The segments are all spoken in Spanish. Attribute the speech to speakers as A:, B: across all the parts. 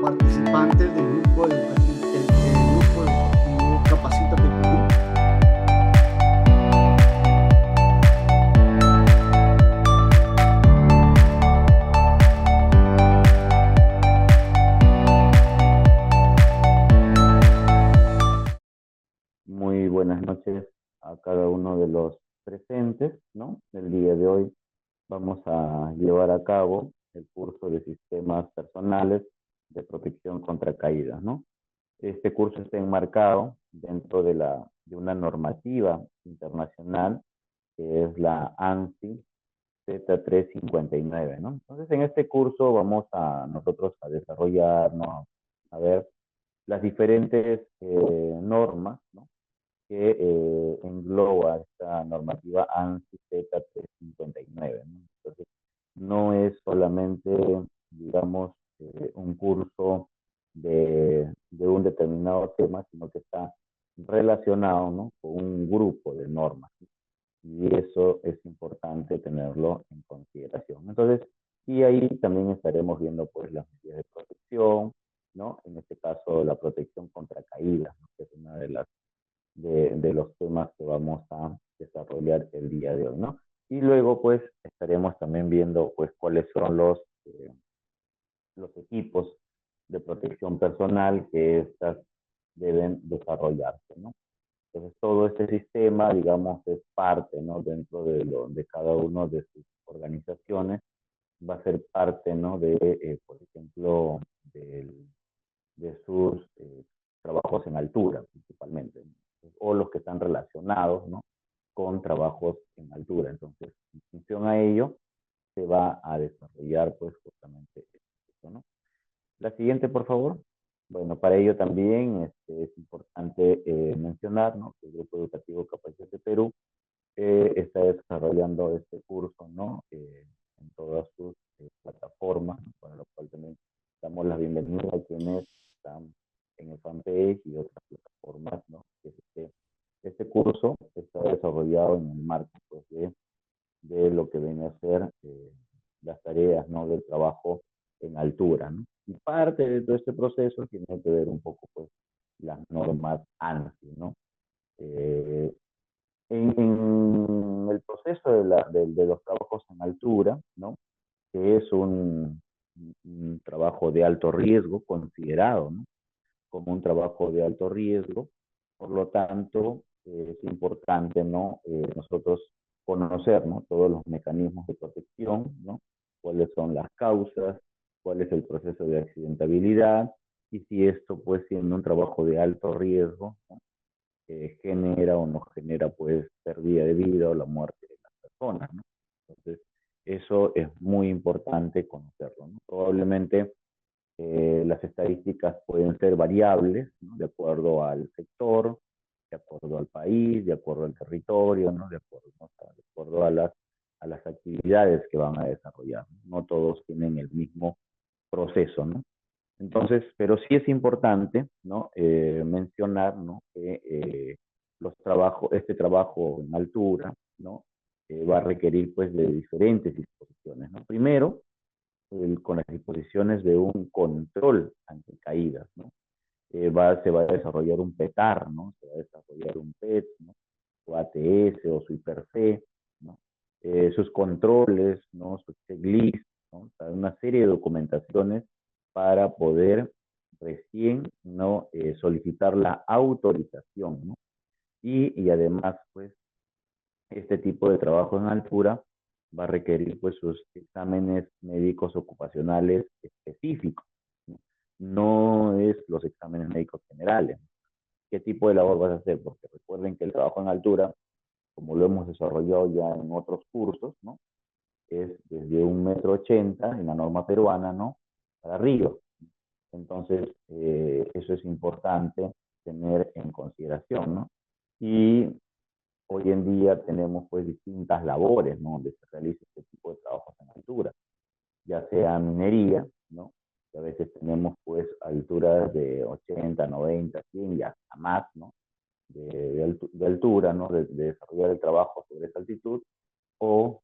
A: participantes del grupo educativo, el grupo educativo Capacítate Perú.
B: Muy buenas noches a cada uno de los presentes, ¿no? El día de hoy vamos a llevar a cabo el curso de sistemas personales de protección contra caídas, ¿no? Este curso está enmarcado dentro de una normativa internacional que es la ANSI Z359, ¿no? Entonces, en este curso vamos a nosotros a desarrollar, ¿no? A ver las diferentes normas, ¿no? Que engloba esta normativa ANSI Z359, ¿no? Entonces, no es solamente, digamos, un curso de un determinado tema, sino que está relacionado, ¿no? Con un grupo de normas. Y eso es importante tenerlo en consideración. Entonces, y ahí también estaremos viendo pues las medidas de protección, ¿no? En este caso, la protección contra caídas, ¿no? Que es una de los temas que vamos a desarrollar el día de hoy, ¿no? Y luego, pues, estaremos también viendo, pues, cuáles son los equipos de protección personal que estas deben desarrollarse, ¿no? Entonces, todo este sistema, digamos, es parte, ¿no? Dentro de cada uno de sus organizaciones, va a ser parte, ¿no? Por ejemplo, de sus trabajos en altura, principalmente, ¿no? O los que están relacionados, ¿no? Con trabajos en altura. Entonces, en función a ello, se va a desarrollar, pues, justamente esto, ¿no? La siguiente, por favor. Bueno, para ello también es importante mencionar, ¿no? Que el Grupo Educativo Capacítate Perú está desarrollando este curso, ¿no? En todas sus plataformas, ¿no? Para lo cual también damos la bienvenida a quienes están en el fanpage y otras plataformas, ¿no? Este curso está desarrollado en el marco, pues, de lo que viene a ser las tareas, ¿no? Del trabajo en altura, ¿no? Y parte de todo este proceso tiene que ver un poco, pues, las normas ANSI, ¿no? Eh, en el proceso de los trabajos en altura, ¿no? Que es un trabajo de alto riesgo, considerado, ¿no? Como un trabajo de alto riesgo, por lo tanto, es importante, ¿no? Nosotros conocer, ¿no? Todos los mecanismos de protección, ¿no? Cuáles son las causas, cuál es el proceso de accidentabilidad, y si esto, pues, siendo un trabajo de alto riesgo, ¿no? Genera o no genera, pues, pérdida de vida o la muerte de las personas, ¿no? Entonces, eso es muy importante conocerlo, ¿no? Probablemente las estadísticas pueden ser variables, ¿no? De acuerdo al sector, de acuerdo al país, de acuerdo al territorio, ¿no? De acuerdo a las actividades que van a desarrollar. No todos tienen el mismo proceso, ¿no? Entonces, pero sí es importante, ¿no? Mencionar, ¿no? Que este trabajo en altura, ¿no? Va a requerir, pues, de diferentes disposiciones, ¿no? Primero, con las disposiciones de un control ante caídas, ¿no? Se va a desarrollar un PETAR, ¿no? Se va a desarrollar un PET, ¿no? O ATS o su hiper-C, ¿no? Sus controles, ¿no? Su checklist, ¿no? O sea, una serie de documentaciones para poder recién, ¿no? Solicitar la autorización, ¿no? Y además, pues, este tipo de trabajo en altura va a requerir, pues, sus exámenes médicos ocupacionales específicos, ¿no? No es los exámenes médicos generales. ¿Qué tipo de labor vas a hacer? Porque recuerden que el trabajo en altura, como lo hemos desarrollado ya en otros cursos, ¿no? Es desde 1,80 m en la norma peruana, ¿no? Para arriba. Entonces, eso es importante tener en consideración, ¿no? Y hoy en día tenemos, pues, distintas labores, ¿no? Donde se realiza este tipo de trabajos en altura, ya sea minería, ¿no? Que a veces tenemos, pues, alturas de 80, 90, 100 y hasta más, ¿no? De altura, ¿no? De desarrollar el trabajo sobre esa altitud, o,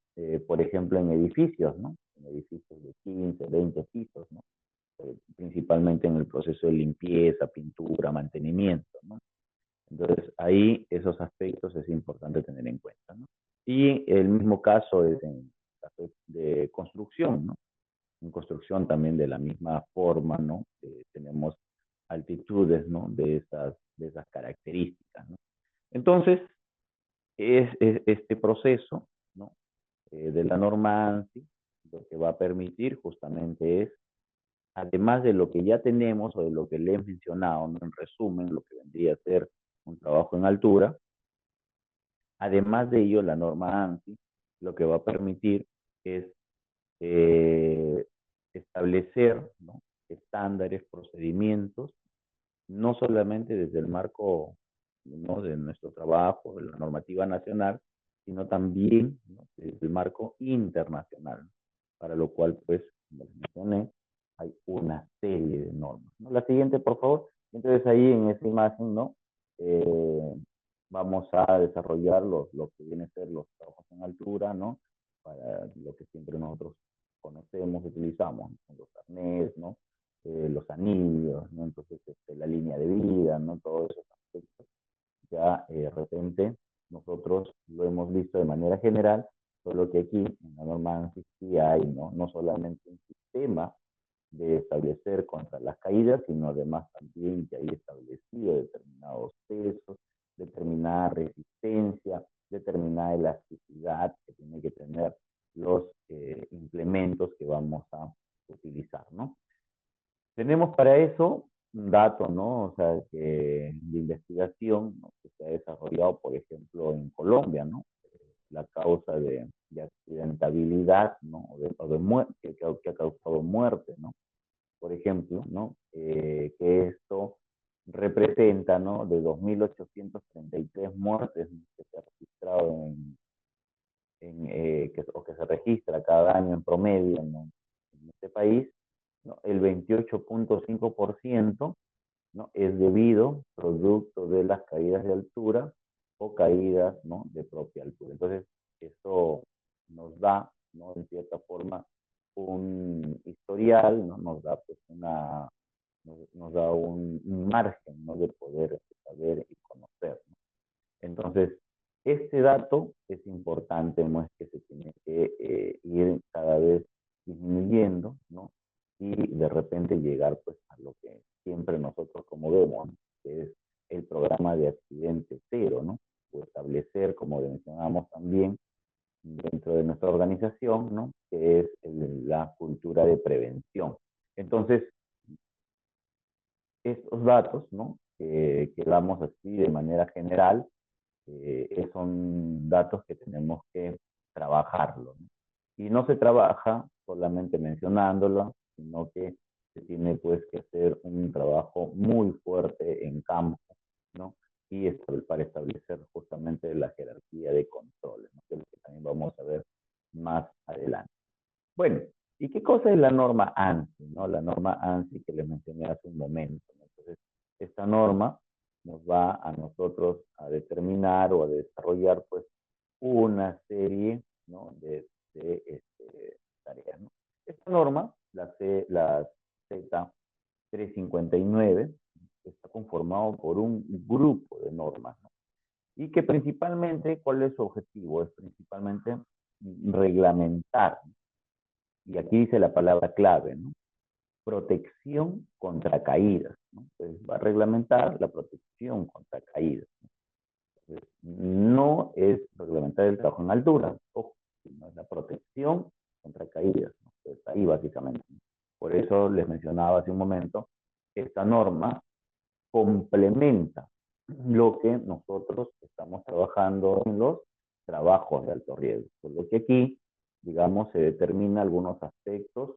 B: por ejemplo, en edificios, ¿no? En edificios de 15, 20 pisos, ¿no? principalmente en el proceso de limpieza, pintura, mantenimiento, ¿no? Entonces, ahí esos aspectos es importante tener en cuenta, ¿no? Y el mismo caso es en caso de construcción, ¿no? En construcción también de la misma forma, ¿no? Tenemos altitudes, ¿no? De esas características, ¿no? Entonces, es este proceso, ¿no? De la norma ANSI, lo que va a permitir justamente es, además de lo que ya tenemos o de lo que le he mencionado, ¿no? En resumen, lo que vendría a ser un trabajo en altura, además de ello, la norma ANSI lo que va a permitir es eh, establecer, ¿no? Estándares, procedimientos, no solamente desde el marco, ¿no? De nuestro trabajo, de la normativa nacional, sino también, ¿no? Desde el marco internacional, para lo cual, pues, como les mencioné, hay una serie de normas, ¿no? La siguiente, por favor. Entonces, ahí en esa imagen, ¿no? Eh, vamos a desarrollar lo que viene a ser los trabajos en altura, ¿no? Para lo que siempre nosotros conocemos, utilizamos, ¿no? Los arnés, ¿no? Los anillos, ¿no? Entonces, la línea de vida, ¿no? Todos esos aspectos. Ya de repente nosotros lo hemos visto de manera general, solo que aquí en la norma ANSI sí hay, ¿no? No solamente un sistema de establecer contra las caídas, sino además también que hay establecido determinados pesos, determinada resistencia, determinada elasticidad que tiene que tener los implementos que vamos a utilizar, ¿no? Tenemos para eso un dato, ¿no? O sea, de investigación, ¿no? Que se ha desarrollado, por ejemplo, en Colombia, ¿no? La causa de accidentabilidad, ¿no? O de muerte, que ha causado muerte, ¿no? Por ejemplo, ¿no? Que esto representa, ¿no? De 2.833 muertes, ¿no? Que se ha registrado o que se registra cada año en promedio, ¿no? En este país, ¿no? El 28.5%, ¿no? Es debido, producto de las caídas de altura o caídas, ¿no? De propia altura. Entonces, esto nos da, ¿no? En cierta forma, un historial, ¿no? Nos da, pues, nos da un margen, ¿no? De poder saber y conocer, ¿no? Entonces, este dato es importante, ¿no? Es que se tiene que ir cada vez disminuyendo, ¿no? Y de repente llegar, pues, a lo que siempre nosotros como vemos, ¿no? Que es el programa de accidente cero, ¿no? O establecer, como mencionamos también, dentro de nuestra organización, ¿no? Que es la cultura de prevención. Entonces, estos datos, ¿no? Que damos así de manera general, son datos que tenemos que trabajarlo, ¿no? Y no se trabaja solamente mencionándolo, sino que se tiene, pues, que hacer un trabajo muy fuerte en campo, ¿no? Y para establecer justamente la jerarquía de controles, ¿no? Que es lo que también vamos a ver más adelante. Bueno, ¿y qué cosa es la norma ANSI, no? La norma ANSI que les mencioné hace un momento, ¿no? Entonces, esta norma nos va a nosotros a determinar o a desarrollar, pues, una serie, ¿no? De tareas, ¿no? Esta norma, la Z359, está conformado por un grupo de normas, ¿no? Y que principalmente, ¿cuál es su objetivo? Es principalmente reglamentar, ¿no? Y aquí dice la palabra clave, ¿no? Protección contra caídas, ¿no? Entonces va a reglamentar la protección contra caídas, ¿no? Entonces, no es reglamentar el trabajo en altura, ojo, sino es la protección contra caídas, ¿no? Entonces, ahí básicamente, ¿no? Por eso les mencionaba hace un momento, esta norma complementa lo que nosotros estamos trabajando en los trabajos de alto riesgo. Por lo que aquí, digamos, se determina algunos aspectos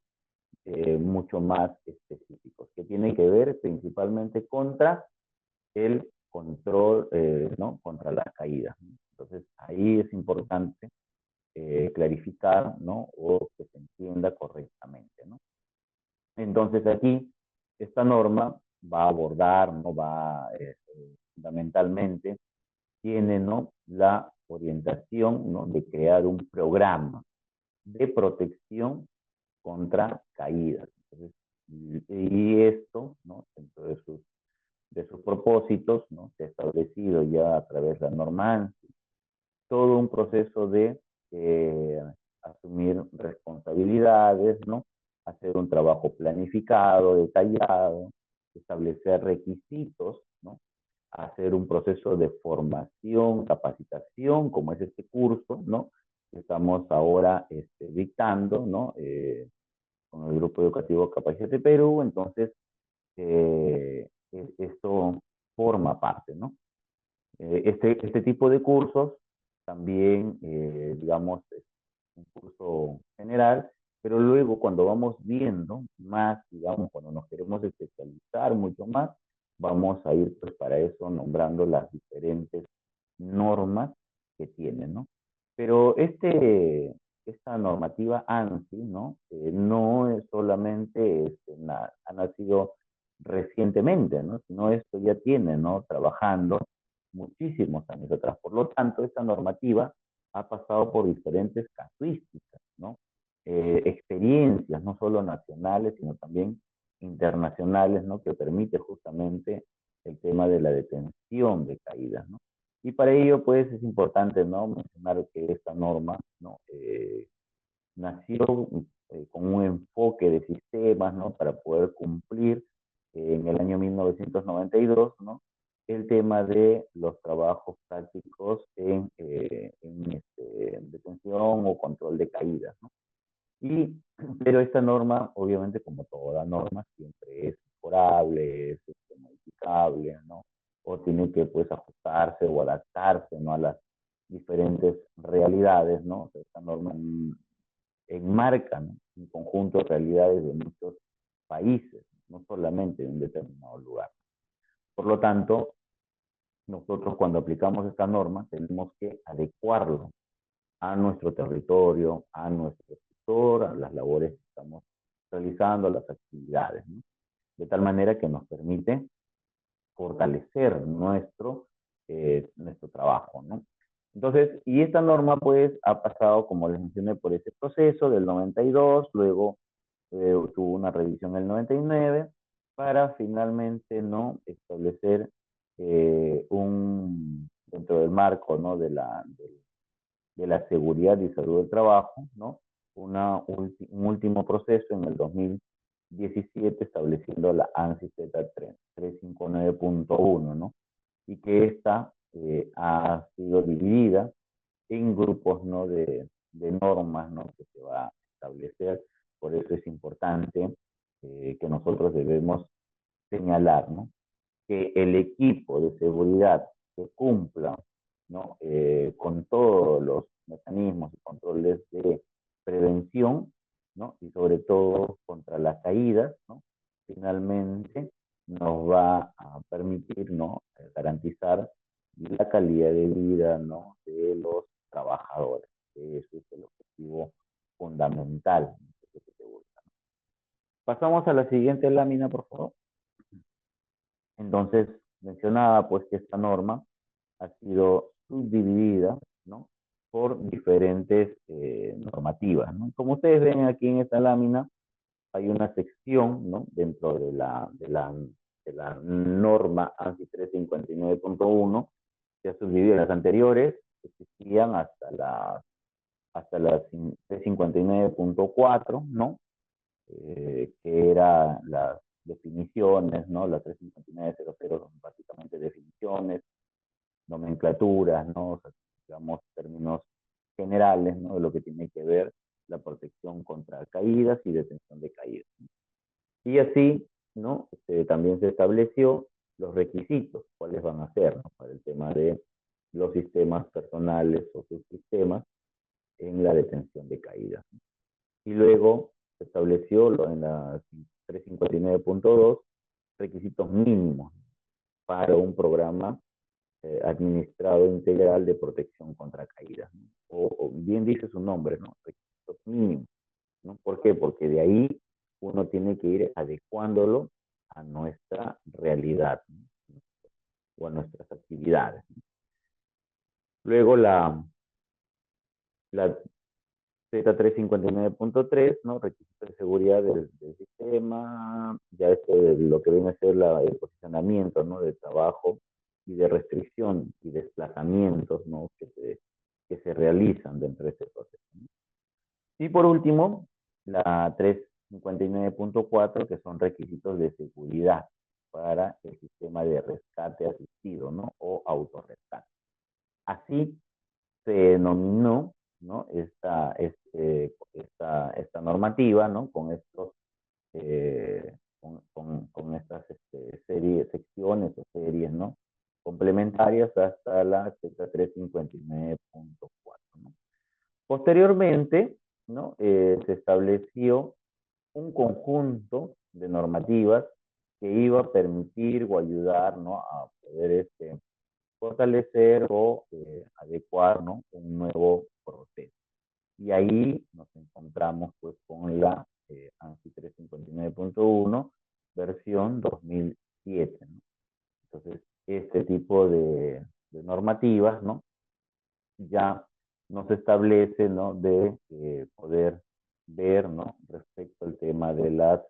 B: mucho más específicos, que tienen que ver principalmente contra el control, ¿no? Contra las caídas. Entonces, ahí es importante clarificar, ¿no? O que se entienda correctamente, ¿no? Entonces, aquí, esta norma va a abordar, ¿no? Fundamentalmente, tiene, ¿no? La orientación, ¿no? De crear un programa de protección contra caídas. Entonces, y es propósitos, ¿no? Se ha establecido ya a través de la norma ANSI todo un proceso de asumir responsabilidades, ¿no? Hacer un trabajo planificado, detallado, establecer requisitos, ¿no? Hacer un proceso de formación, capacitación, como es este curso, ¿no? Que estamos ahora dictando, ¿no? Con el Grupo Educativo Capacítate Perú. Entonces, esto forma parte, ¿no? Este tipo de cursos también, digamos, es un curso general, pero luego cuando vamos viendo más, digamos, cuando nos queremos especializar mucho más, vamos a ir pues para eso nombrando las diferentes normas que tienen, ¿no? Pero esta normativa ANSI, ¿no? No es solamente, ha nacido recientemente, ¿no? Sino esto ya tiene, ¿no? Trabajando muchísimos años atrás. Por lo tanto, esta normativa ha pasado por diferentes casuísticas, ¿no? Experiencias, no solo nacionales, sino también internacionales, ¿no? Que permite justamente el tema de la detención de caídas, ¿no? Y para ello, pues, es importante, ¿no? Mencionar que esta norma, ¿no? Nació con un enfoque de sistemas, ¿no? Para poder cumplir en el año 1992, ¿no? El tema de los trabajos prácticos en detención o control de caídas, ¿no? Pero esta norma, obviamente, como toda norma, siempre es mejorable, es modificable, ¿no? O tiene que, pues, ajustarse o adaptarse, ¿no? A las diferentes realidades, ¿no? Esta norma enmarca, ¿no? Un conjunto de realidades de muchos países, no solamente de un determinado lugar. Por lo tanto, nosotros cuando aplicamos esta norma tenemos que adecuarlo a nuestro territorio, a nuestro sector, a las labores que estamos realizando, a las actividades, ¿no? De tal manera que nos permite fortalecer nuestro trabajo, ¿no? Entonces, y esta norma pues ha pasado, como les mencioné, por ese proceso del 92, luego tuvo una revisión en el 99, para finalmente, ¿no? Establecer dentro del marco, ¿no? De la seguridad y salud del trabajo, ¿no? Un último proceso en el 2017 estableciendo la ANSI Z359.1, ¿no? Y que esta ha sido dividida en grupos, ¿no? de normas, ¿no? Que se va a establecer. Por eso es importante que nosotros debemos señalar, ¿no? Que el equipo de seguridad que cumpla, ¿no? Con todos los mecanismos y controles de prevención, ¿no? Y sobre todo contra las caídas, ¿no? Finalmente nos va a permitir, ¿no? Garantizar la calidad de vida, ¿no? De los trabajadores. Ese es el objetivo fundamental que se busca. Pasamos a la siguiente lámina, por favor. Entonces, mencionaba pues que esta norma ha sido subdividida, ¿no? Por diferentes normativas, ¿no? Como ustedes ven aquí en esta lámina, hay una sección, ¿no? Dentro de la norma ANSI 359.1, que ha subdividido las anteriores, que existían hasta las 359.4, ¿no? Que era las definiciones, ¿no? La 359.00 son básicamente definiciones, nomenclaturas, ¿no? O sea, digamos, términos generales, ¿no? De lo que tiene que ver la protección contra caídas y detención de caídas. Y así, ¿no? También se estableció los requisitos, cuáles van a ser, ¿no? Para el tema de los sistemas personales o subsistemas en la detención de caídas. Y luego se estableció en la 359.2 requisitos mínimos para un programa administrado integral de protección contra caídas, ¿no? O bien dice su nombre, ¿no? Requisitos mínimos, ¿no? ¿Por qué? Porque de ahí uno tiene que ir adecuándolo a nuestra realidad, ¿no? O a nuestras actividades, ¿no? Luego la Z359.3, ¿no? Requisitos de seguridad del sistema, ya lo que viene a ser el posicionamiento, ¿no? De trabajo y de restricción y desplazamientos, ¿no? Que se realizan dentro de este proceso, ¿no? Y por último, la 359.4, que son requisitos de seguridad para el sistema de rescate asistido, ¿no? O autorrescate. Así se denominó, ¿no? Esta normativa, ¿no? Con estos, con estas secciones o series, ¿no? Complementarias hasta la Z359.4, ¿no? Posteriormente, ¿no? Se estableció un conjunto de normativas que iba a permitir o ayudar, ¿no? A poder fortalecer o adecuar, ¿no? Un nuevo proceso. Y ahí nos encontramos pues con la ANSI 359.1 versión 2007, ¿no? Entonces, este tipo de normativas, ¿no? Ya nos establece, ¿no? De poder ver, ¿no? Respecto al tema de la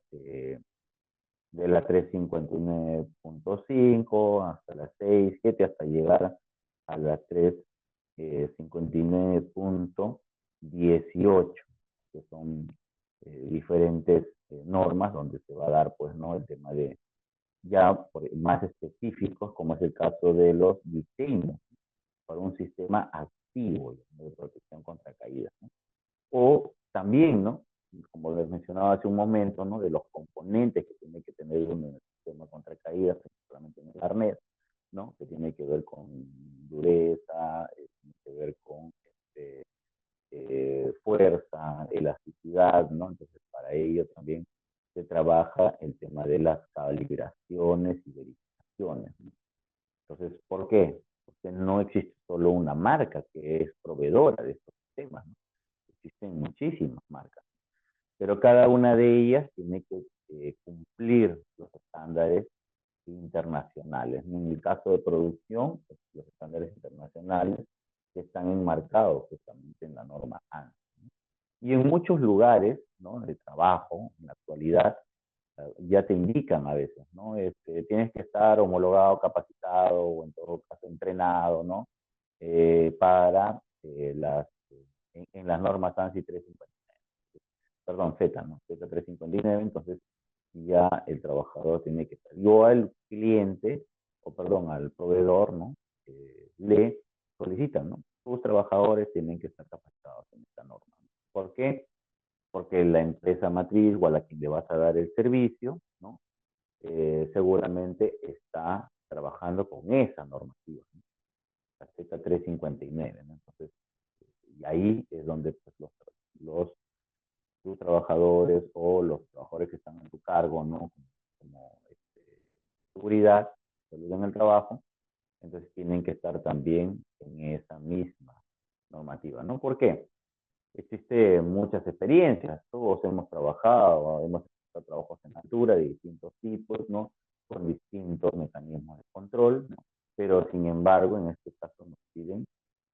B: 359.5 hasta la 6, 7, hasta llegar a la 359.18, que son diferentes normas donde se va a dar, pues, ¿no? El tema de ya más específicos, como es el caso de los diseños para un sistema activo de protección contra caídas, ¿no? O también, ¿no? Como les mencionaba hace un momento, ¿no? De los componentes que tiene que tener un sistema contra caídas, principalmente en el arnés, ¿no? Que tiene que ver con dureza, tiene que ver con fuerza, elasticidad, ¿no? Entonces, para ello también se trabaja el tema de las calibraciones y verificaciones, ¿no? Entonces, ¿por qué? Porque no existe solo una marca que es proveedora de estos sistemas, ¿no? Existen muchísimas marcas, pero cada una de ellas tiene que cumplir los estándares internacionales. En el caso de producción, pues, los estándares internacionales que están enmarcados justamente en la norma ANSI, ¿no? Y en muchos lugares, ¿no? De trabajo, en la actualidad, ya te indican a veces, ¿no? Tienes que estar homologado, capacitado o en todo caso entrenado, ¿no? Para en las normas ANSI 359, perdón, Z, ¿no? Z359, entonces ya el trabajador tiene que estar. Yo al cliente, o perdón, al proveedor, ¿no? Le solicitan, ¿no? Sus trabajadores tienen que estar capacitados en esta norma, ¿no? ¿Por qué? Porque la empresa matriz o a la que le vas a dar el servicio, ¿no? Seguramente está trabajando con esa normativa, ¿no? La Z359, ¿no? Entonces, y ahí es donde pues, los tus trabajadores o los trabajadores que están en tu cargo, ¿no? Como seguridad, salud en el trabajo, entonces tienen que estar también en esa misma normativa, ¿no? ¿Por qué? Existen muchas experiencias, todos hemos trabajado, hemos hecho trabajos en altura de distintos tipos, ¿no? Con distintos mecanismos de control, ¿no? Pero sin embargo, en este caso nos piden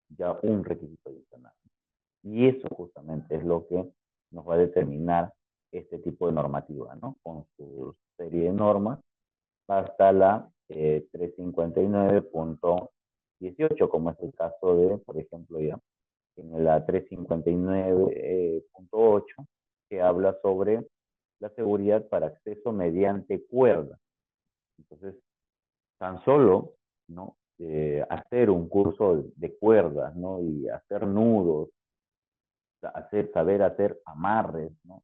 B: ya un requisito adicional. Y eso justamente es lo que nos va a determinar este tipo de normativa, ¿no? Con su serie de normas hasta la 359.18, como es el caso de, por ejemplo, ya en la 359.8, que habla sobre la seguridad para acceso mediante cuerda. Entonces, tan solo, ¿no? Hacer un curso de cuerdas, ¿no? Y hacer nudos, saber hacer amarres, ¿no?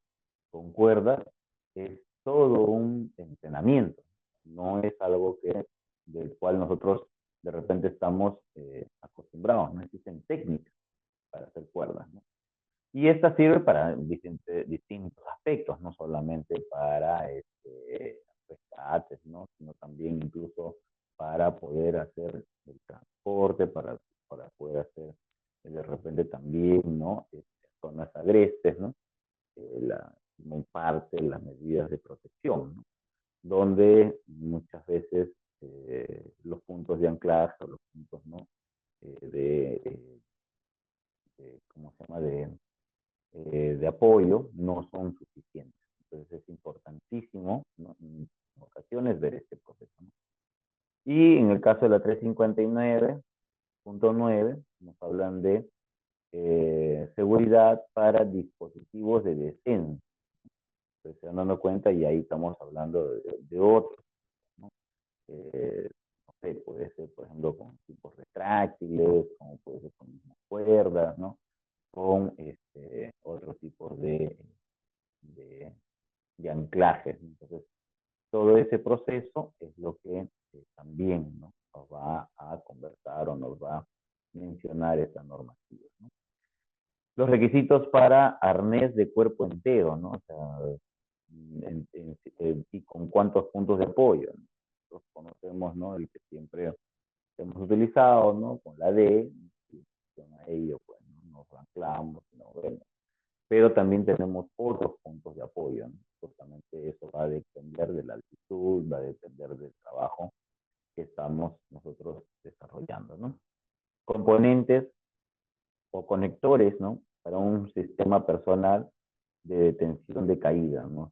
B: Con cuerdas, es todo un entrenamiento. No es algo del cual nosotros de repente estamos acostumbrados. No existen técnicas para hacer cuerdas, ¿no? Y esta sirve para distintos aspectos, no solamente para rescates, ¿no? Sino también incluso para poder hacer el transporte, para poder hacer de repente también, ¿no? Zonas agrestes, ¿no? Como parte de las medidas de protección, ¿no? Donde muchas veces los puntos de anclaje o los puntos, ¿no? ¿cómo se llama? de apoyo no son suficientes. Entonces es importantísimo, ¿no?, en ocasiones ver este proceso, ¿no? Y en el caso de la 359.9 nos hablan de seguridad para dispositivos de descenso. Entonces se van dando cuenta y ahí estamos hablando de otros, ¿no? No sé, puede ser, por ejemplo, con tipos retráctiles, como puede ser con mismas cuerdas, ¿no? Con otros tipos de, de anclajes. Entonces, todo ese proceso es lo que también, ¿no?, nos va a conversar o nos va a mencionar esta normativa, ¿no? Los requisitos para arnés de cuerpo entero, ¿no? O sea, y con cuántos puntos de apoyo, ¿no? Nosotros conocemos, ¿no?, el que siempre hemos utilizado, ¿no?, con la D, y con ello, pues, ¿no?, nos anclamos, ¿no? Bueno, pero también tenemos otros puntos de apoyo, ¿no? Justamente eso va a depender de la altitud, va a depender del trabajo que estamos nosotros desarrollando, ¿no? Componentes o conectores, ¿no?, para un sistema personal de detención de caída, ¿no?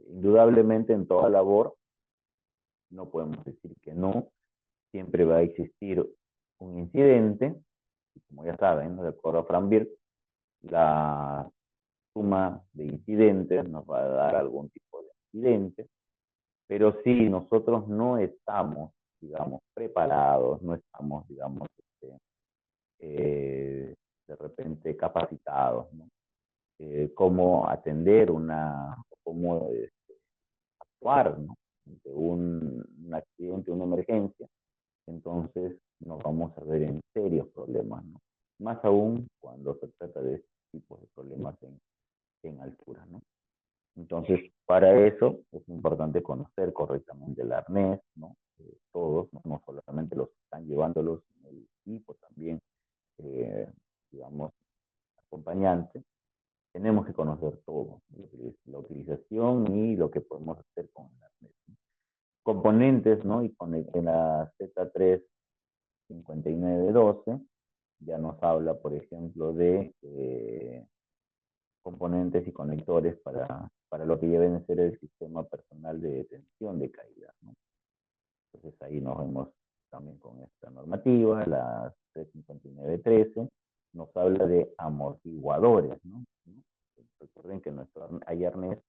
B: Indudablemente en toda labor no podemos decir que no, siempre va a existir un incidente, y como ya saben, ¿no?, de acuerdo a Frank Bird, la suma de incidentes nos va a dar algún tipo de incidente, pero si nosotros no estamos, digamos, preparados, no estamos, digamos, de repente capacitados, ¿no?, cómo atender cómo actuar, ¿no?, ante un accidente, una emergencia, entonces nos vamos a ver en serios problemas, ¿no? Más aún cuando se trata de este tipo de problemas en altura, ¿no? Entonces, para eso es importante conocer correctamente el arnés, ¿no? Todos, ¿no?, no solamente los que están llevándolos en el equipo, también, digamos, acompañantes. Tenemos que conocer todo, la utilización y lo que podemos hacer con el arnés, ¿no? Componentes, ¿no? Y en la Z35912 ya nos habla, por ejemplo, de componentes y conectores para lo que ya viene a ser el sistema personal de detención de caída, ¿no? Entonces ahí nos vemos también con esta normativa, la 35913, nos habla de amortiguadores, ¿no? Recuerden que hay arnés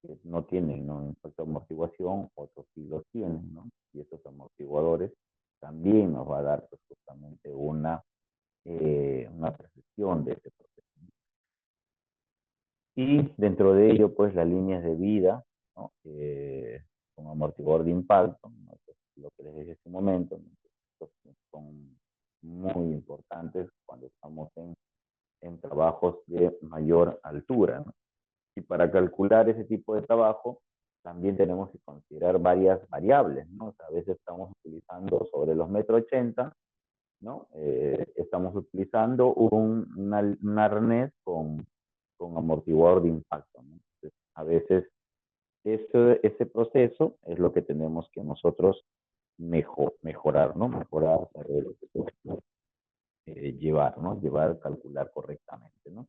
B: que no tienen, ¿no?, un efecto de amortiguación, otros sí los tienen, ¿no? Y estos amortiguadores también nos va a dar, pues, justamente una percepción de este proceso. Y dentro de ello, pues, las líneas de vida, ¿no?, con amortiguador de impacto, ¿no?, lo que les dije hace un momento, ¿no?, estos son muy importantes cuando estamos en trabajos de mayor altura, ¿no? Y para calcular ese tipo de trabajo, también tenemos que considerar varias variables, ¿no? O sea, a veces estamos utilizando sobre los 1,80 m, ¿no? Estamos utilizando un arnés con amortiguador de impacto, ¿no? Entonces, a veces ese proceso es lo que tenemos que nosotros mejorar, ¿no? Mejorar, saber llevar, ¿no? Llevar, calcular correctamente, ¿no?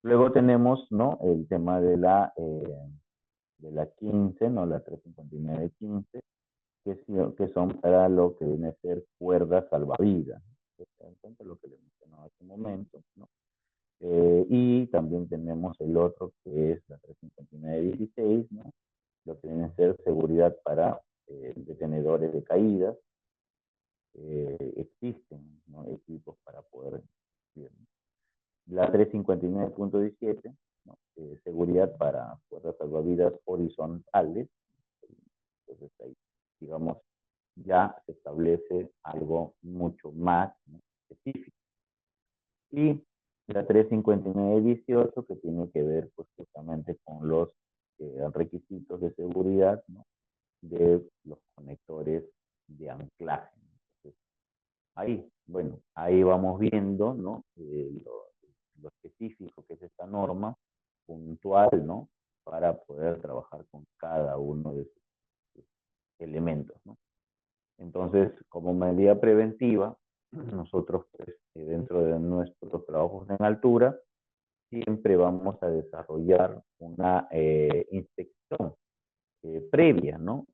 B: Luego tenemos, ¿no?, el tema de la 15, ¿no?, la 35915, que son para lo que viene a ser cuerdas salvavidas. ¿Se dan cuenta lo que les mencionaba hace un momento, ¿no? Y también tenemos el otro que es la 35916, ¿no?, lo que viene a ser seguridad para detenedores de caídas. Existen, ¿no?, equipos para poder, la 359.17, ¿no?, seguridad para cuerdas salvavidas horizontales. Entonces ahí, digamos, ya se establece algo mucho más, ¿no?, específico. Y la 359.18, que tiene que ver, pues, justamente con los requisitos de seguridad, ¿no?, de los conectores de anclaje. Entonces, ahí, bueno, ahí vamos viendo, ¿no?, lo específico que es esta norma puntual, ¿no?, para poder trabajar con cada uno de esos elementos, ¿no? Entonces, como medida preventiva, nosotros, pues, dentro de nuestros trabajos en altura, siempre vamos a desarrollar una inspección previa, ¿no?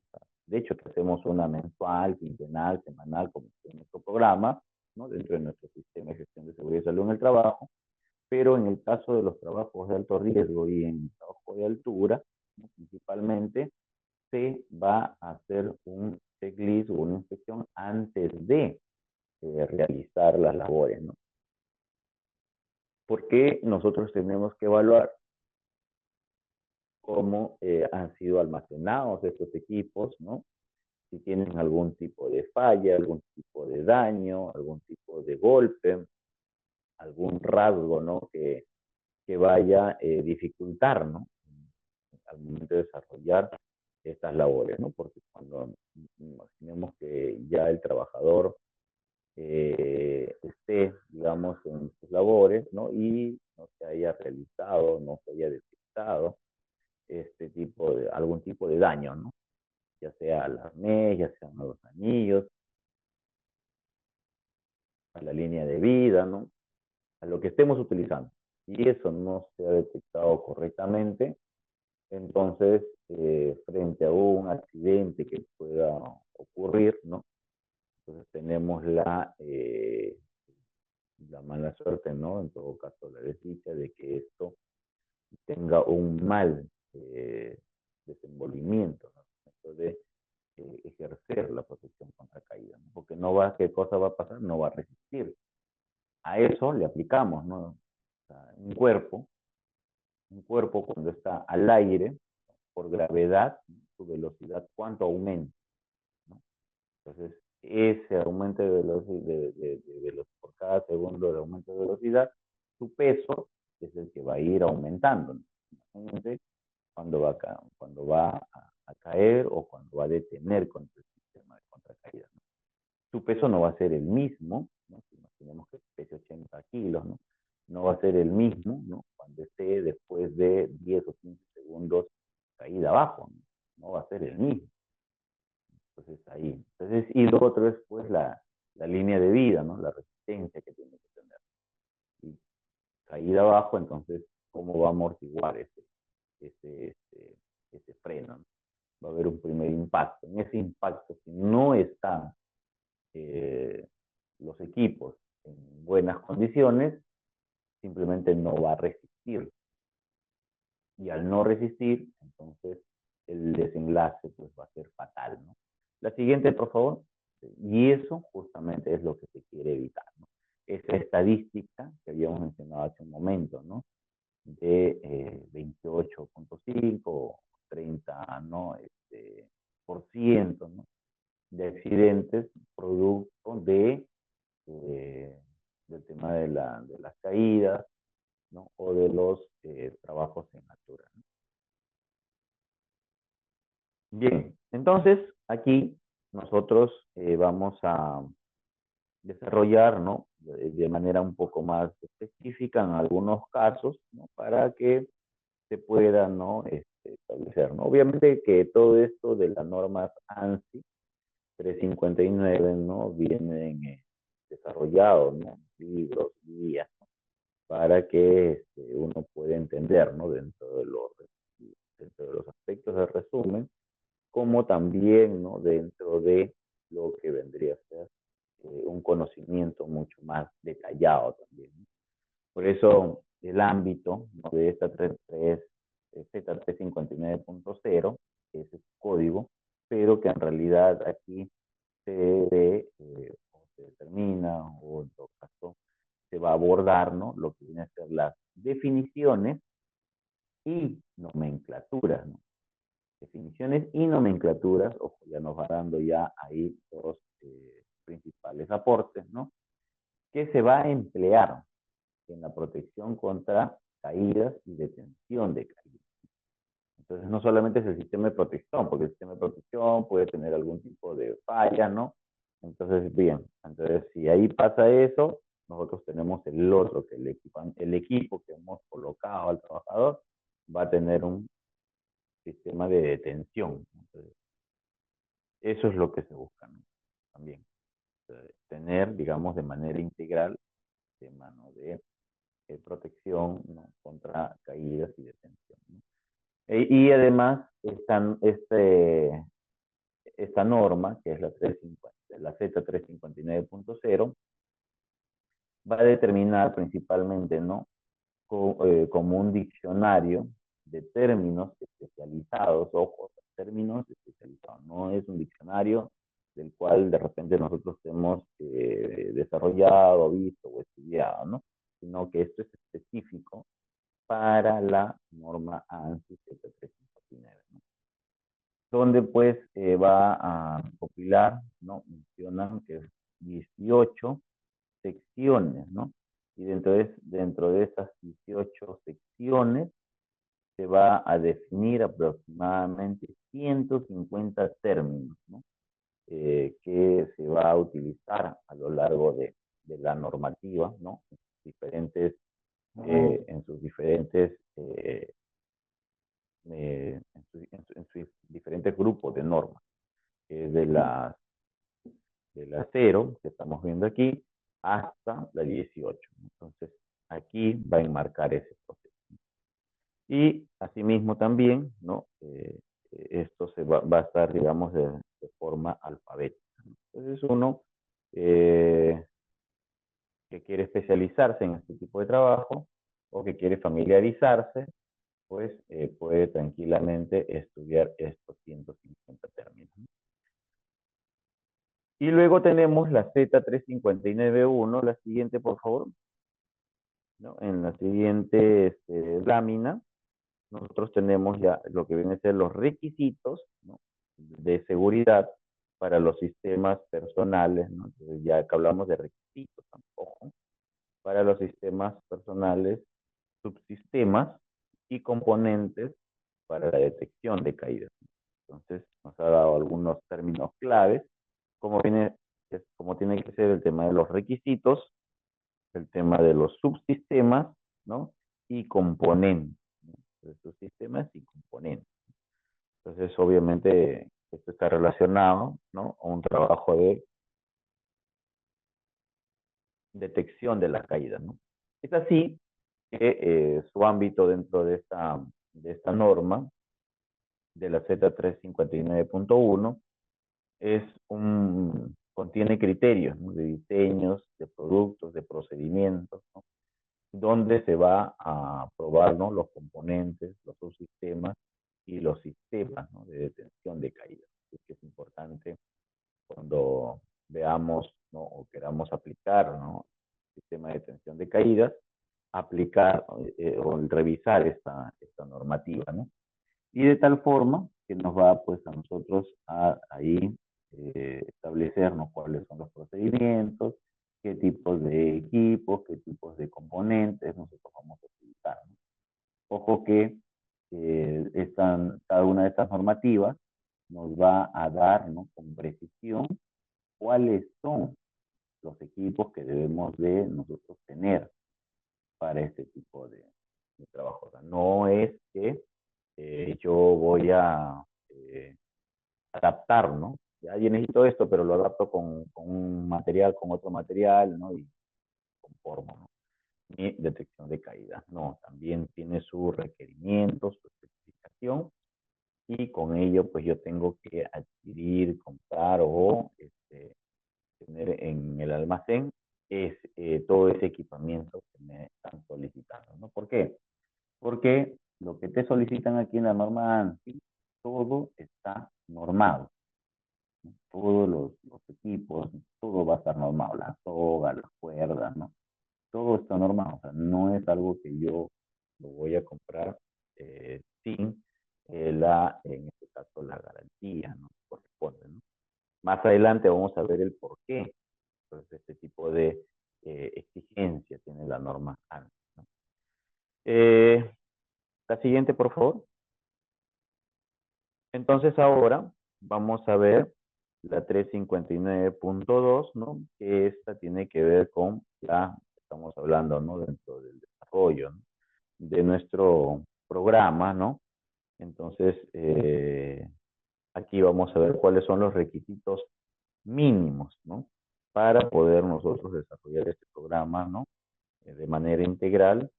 B: De hecho, que hacemos una mensual, quincenal, semanal, como en nuestro programa, ¿no? Dentro de nuestro sistema de gestión de seguridad y salud en el trabajo, pero en el caso de los trabajos de alto riesgo y en el trabajo de altura, ¿no? Principalmente, se va a hacer un checklist o una inspección antes de realizar las labores, ¿no? Porque nosotros tenemos que evaluar cómo han sido almacenados estos equipos, ¿no? Si tienen algún tipo de falla, algún tipo de daño, algún tipo de golpe, algún rasgo, ¿no? Que vaya a dificultar, ¿no? Al momento de desarrollar estas labores, ¿no? Porque cuando imaginemos que ya el trabajador esté, digamos, en sus labores, ¿no? Y no se haya realizado, no se haya detectado algún tipo de daño, ¿no? Ya sea al arnés, ya sean a los anillos, a la línea de vida, ¿no? A lo que estemos utilizando. Y eso no se ha detectado correctamente, entonces, frente a un accidente que pueda ocurrir, ¿no? Entonces tenemos la mala suerte, ¿no? En todo caso, la desdicha de que esto tenga un mal desenvolvimiento, ¿no? Entonces, ejercer la protección contra caída, ¿no? Porque no va, ¿qué cosa va a pasar? No va a resistir. A eso le aplicamos, ¿no? O sea, un cuerpo cuando está al aire, por gravedad, su velocidad, ¿cuánto aumenta? ¿No? Entonces, ese aumento de velocidad, por cada segundo de aumento de velocidad, su peso es el que va a ir aumentando, ¿no? Imagínense cuando va a caer o cuando va a detener contra el sistema de contracaída, ¿no? Su peso no va a ser el mismo, ¿no? Si imaginemos que pese 80 kilos, ¿no? No va a ser el mismo, ¿no? Cuando esté después de 10 o 15 segundos caída abajo, ¿no? No va a ser el mismo. Entonces ahí. Entonces, y lo otro es pues la línea de vida, ¿no? La resistencia que tiene que tener. Y caída abajo, entonces, ¿cómo va a amortiguar ese, ese, ese freno? ¿No? Va a haber un primer impacto. En ese impacto, si no están los equipos en buenas condiciones, simplemente no va a resistir. Y al no resistir, entonces el desenlace pues va a ser fatal, ¿no? La siguiente, por favor. Y eso justamente es lo que se quiere evitar, ¿no? Esa estadística que habíamos mencionado hace un momento, ¿no? De 28.5, 30, ¿no? Por ciento, ¿no? De accidentes producto del tema de las caídas, ¿no? O de los trabajos en altura, ¿no? Bien, entonces aquí nosotros vamos a desarrollar, ¿no? De manera un poco más específica en algunos casos, ¿no? Para que se pueda, ¿no? Establecer, ¿no? Obviamente que todo esto de las normas ANSI 359, ¿no? Vienen desarrollados, ¿no? Libros, guías, ¿no? Para que uno pueda entender, ¿no? Dentro de los aspectos del resumen, como también, ¿no? Dentro de lo que vendría a ser un conocimiento mucho más detallado también, ¿no? Por eso el ámbito, ¿no? De esta Z359.0 es el código, pero que en realidad aquí se ve o se determina o en todo caso se va a abordar, ¿no? Lo que viene a ser las definiciones y nomenclaturas, ¿no? Definiciones y nomenclaturas, ojo, ya nos va dando ya ahí los principales aportes, ¿no? Que se va a emplear en la protección contra caídas y detención de caídas. Entonces, no solamente es el sistema de protección, porque el sistema de protección puede tener algún tipo de falla, ¿no? Entonces, bien, entonces si ahí pasa eso, nosotros tenemos el otro, que el equipo que hemos colocado al trabajador va a tener un sistema de detención. Entonces, eso es lo que se busca, ¿no? También. Tener, digamos, de manera integral el tema, ¿no? De protección, ¿no?, contra caídas y detención, ¿no? Y además, esta norma, que es la, 350, la Z359.0, va a determinar principalmente, ¿no?, como un diccionario de términos especializados, ojo, términos especializados, no es un diccionario del cual de repente nosotros hemos desarrollado, visto o estudiado, ¿no?, sino que esto es específico para la norma ANSI Z359, ¿no?, donde pues va a compilar, ¿no?, mencionan que es 18 secciones, ¿no? Y dentro de esas 18 secciones se va a definir aproximadamente 150 términos, ¿no?, que se va a utilizar a lo largo de la normativa, ¿no?, en sus diferentes diferentes grupos de normas, de la 0 que estamos viendo aquí hasta la 18. Entonces, aquí va a enmarcar ese proceso. Y asimismo también, ¿no?, esto va a estar, digamos, de forma alfabética. Entonces, uno que quiere especializarse en este tipo de trabajo o que quiere familiarizarse, pues puede tranquilamente estudiar estos 150 términos. Y luego tenemos la Z359.1, la siguiente, por favor, ¿no? En la siguiente lámina, nosotros tenemos ya lo que vienen a ser los requisitos, ¿no?, de seguridad para los sistemas personales, ¿no? Entonces, ya que hablamos de requisitos, tampoco, para los sistemas personales, subsistemas y componentes para la detección de caídas. Entonces, nos ha dado algunos términos claves, como tiene que ser el tema de los requisitos, el tema de los subsistemas, ¿no?, y componentes, ¿no?, de subsistemas y componentes. Entonces, obviamente, esto está relacionado, ¿no?, a un trabajo de detección de la caída, ¿no? Es así que su ámbito dentro de esta norma, de la Z359.1, contiene criterios, ¿no?, de diseños, de productos, de procedimientos, ¿no?, donde se va a probar, ¿no?, los componentes, los subsistemas y los sistemas, ¿no?, de detención de caídas. Es importante cuando veamos, ¿no?, o queramos aplicar, ¿no?, sistema de detención de caídas, aplicar o revisar esta normativa, ¿no? Y de tal forma que nos va pues a nosotros a ahí establecernos cuáles son los procedimientos, qué tipos de equipos, qué tipos de componentes nosotros vamos a utilizar, ¿no? Ojo que cada una de estas normativas nos va a dar, ¿no?, con precisión cuáles son los equipos que debemos de nosotros tener para este tipo de trabajo. O sea, no es que yo voy a adaptar, ¿no? Ya yo necesito esto, pero lo adapto con un material, con otro material, ¿no? Y conformo, ¿no?, mi detección de caída. No, también tiene sus requerimientos, su especificación, y con ello, pues yo tengo que adquirir, comprar o tener en el almacén todo ese equipamiento que me están solicitando, ¿no? ¿Por qué? Porque lo que te solicitan aquí en la norma ANSI, todo está normado, ¿no? Todos los equipos, todo va a estar normado, la soga, las cuerdas, ¿no? Todo está normado, o sea, no es algo que yo lo voy a comprar sin en este caso, la garantía, ¿no?, corresponde, ¿no? Más adelante vamos a ver el por qué. Entonces, este tipo de exigencia tiene la norma ANSI, ¿no? La siguiente, por favor. Entonces, ahora vamos a ver la 359.2, ¿no?, que esta tiene que ver con estamos hablando, ¿no?, dentro del desarrollo, ¿no?, de nuestro programa, ¿no? Entonces, aquí vamos a ver cuáles son los requisitos mínimos, ¿no?, para poder nosotros desarrollar este programa, ¿no?, de manera integral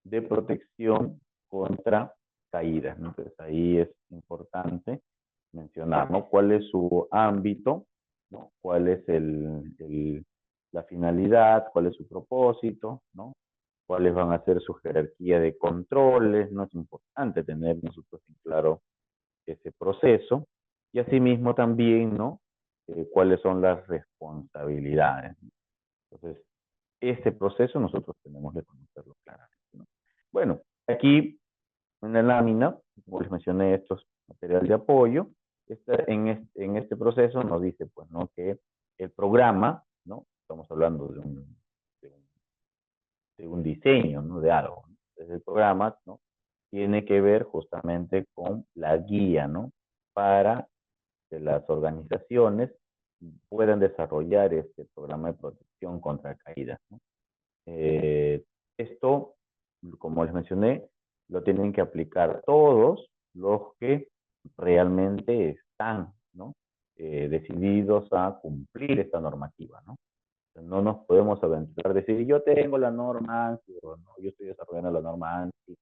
B: de protección contra caídas, ¿no? Entonces ahí es importante mencionar, ¿no? Cuál es su ámbito, ¿no? Cuál es la finalidad, cuál es su propósito, ¿no? Cuáles van a ser su jerarquía de controles, ¿no? Es importante tener nosotros en claro ese proceso y asimismo también, ¿no? Cuáles son las responsabilidades. Entonces, este proceso nosotros tenemos que conocerlo claramente, ¿no? Bueno, aquí en la lámina, como les mencioné, estos material de apoyo, en este proceso nos dice, pues, ¿no? Que el programa, ¿no? Estamos hablando de un, de un diseño, ¿no? De algo, ¿no? Entonces, el programa, ¿no? Tiene que ver justamente con la guía, ¿no? Para que las organizaciones puedan desarrollar este programa de protección contra caídas, ¿no? Esto, como les mencioné, lo tienen que aplicar todos los que realmente están, ¿no? Decididos a cumplir esta normativa, ¿no? No nos podemos aventurar a decir, yo tengo la norma ANSI, o no, yo estoy desarrollando la norma ANSI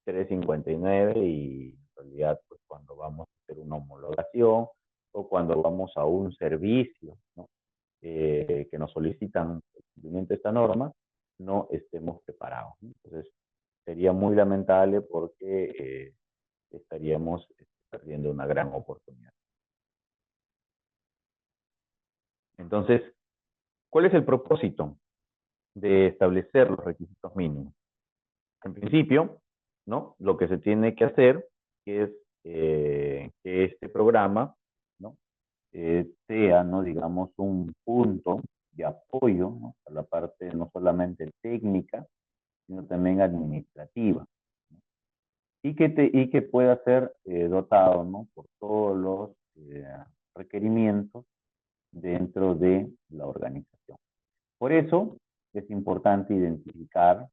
B: 359 y en realidad, pues cuando vamos a hacer una homologación o cuando vamos a un servicio, ¿no? Que nos solicitan el cumplimiento de esta norma, no estemos preparados, ¿no? Entonces, sería muy lamentable porque estaríamos perdiendo una gran oportunidad. Entonces, ¿cuál es el propósito de establecer los requisitos mínimos? En principio, ¿no? Lo que se tiene que hacer es que este programa, ¿no? Sea, ¿no? Digamos, un punto de apoyo, ¿no? A la parte no solamente técnica, sino también administrativa, ¿no? Y que pueda ser dotado, ¿no? Por todos los requerimientos dentro de la organización. Por eso es importante identificar,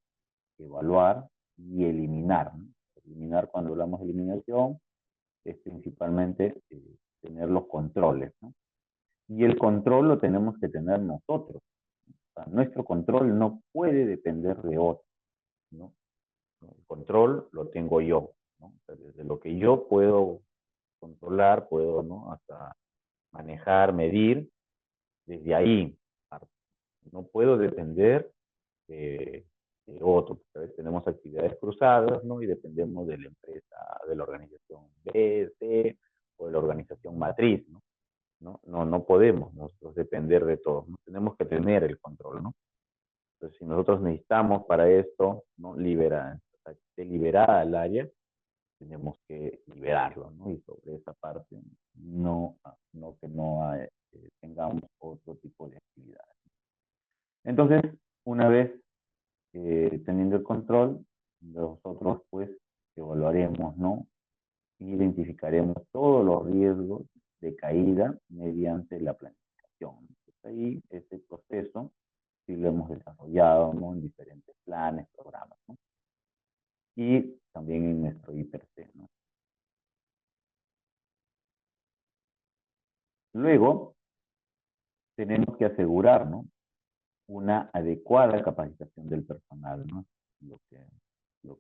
B: evaluar y eliminar, ¿no? Eliminar, cuando hablamos de eliminación, es principalmente tener los controles, ¿no? Y el control lo tenemos que tener nosotros. O sea, nuestro control no puede depender de otro, ¿no? El control lo tengo yo, ¿no? O sea, desde lo que yo puedo controlar, puedo, ¿no? Hasta manejar, medir, desde ahí. No puedo depender de otro. ¿Sabes? Tenemos actividades cruzadas, ¿no? Y dependemos de la empresa, de la organización B, C o de la organización matriz, ¿no? No podemos nosotros depender de todos, ¿no? Tenemos que tener el control, ¿no? Entonces, si nosotros necesitamos para esto, ¿no? Liberar, o sea, que esté liberada el área, tenemos que liberarlo, ¿no? Y sobre esa parte, no tengamos otro tipo de actividades. Entonces, una vez teniendo el control, nosotros pues evaluaremos, ¿no? Identificaremos todos los riesgos de caída mediante la planificación. Entonces, ahí este proceso sí lo hemos desarrollado, ¿no? En diferentes planes, programas, ¿no? Y también en nuestro IPRC, ¿no? Luego, tenemos que asegurar, ¿no? Una adecuada capacitación del personal, ¿no? Lo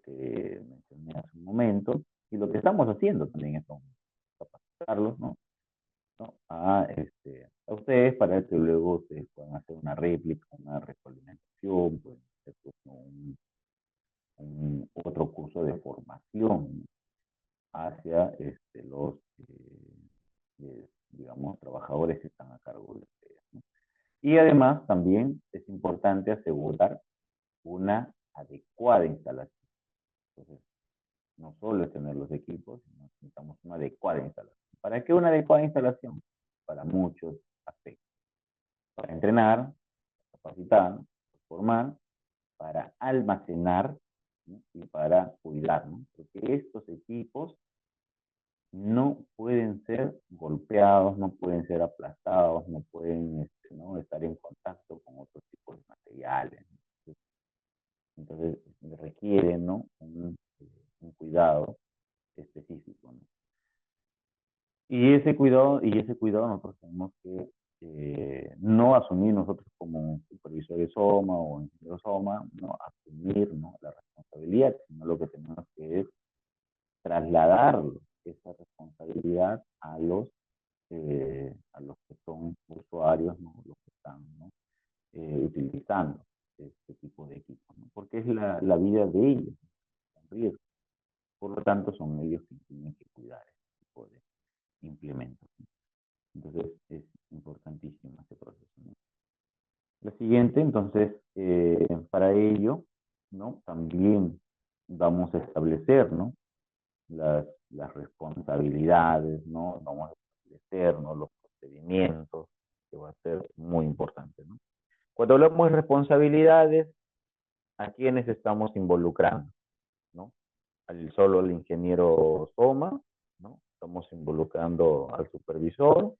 B: que mencioné hace un momento y lo que estamos haciendo también es capacitarlos, ¿no? A ustedes para que luego ustedes puedan hacer una réplica, una retroalimentación, pueden hacer pues, otro curso de formación hacia los, digamos, trabajadores que están a cargo de ustedes, ¿no? Y además también es importante asegurar una adecuada instalación. Entonces, no solo es tener los equipos, sino necesitamos una adecuada instalación. ¿Para qué una adecuada instalación? Para muchos aspectos. Para entrenar, capacitar, formar, para almacenar, ¿no? Y para cuidar, ¿no? Porque estos equipos no pueden ser golpeados, no pueden ser aplastados, no pueden ¿no? estar en contacto con otros tipos de materiales. Entonces requieren, ¿no? Un cuidado específico, ¿no? Y ese cuidado nosotros tenemos que no asumir nosotros como supervisor de SOMA o ingeniero SOMA, ¿no? Asumir, ¿no? La responsabilidad, sino lo que tenemos que es trasladar esa responsabilidad a los que son usuarios, ¿no? Los que están, ¿no? Utilizando este tipo de equipos, ¿no? Porque es la vida de ellos en riesgo. Por lo tanto, son ellos que tienen que cuidar este tipo de implementos, ¿no? Entonces, es importantísimo este proceso, ¿no? La siguiente, entonces, para ello, ¿no? También vamos a establecer, ¿no? Las responsabilidades, ¿no? Vamos a establecer, ¿no? Los procedimientos, que va a ser muy importante, ¿no? Cuando hablamos de responsabilidades, ¿a quiénes estamos involucrando? ¿No? Solo al ingeniero SOMA, ¿no? Estamos involucrando al supervisor,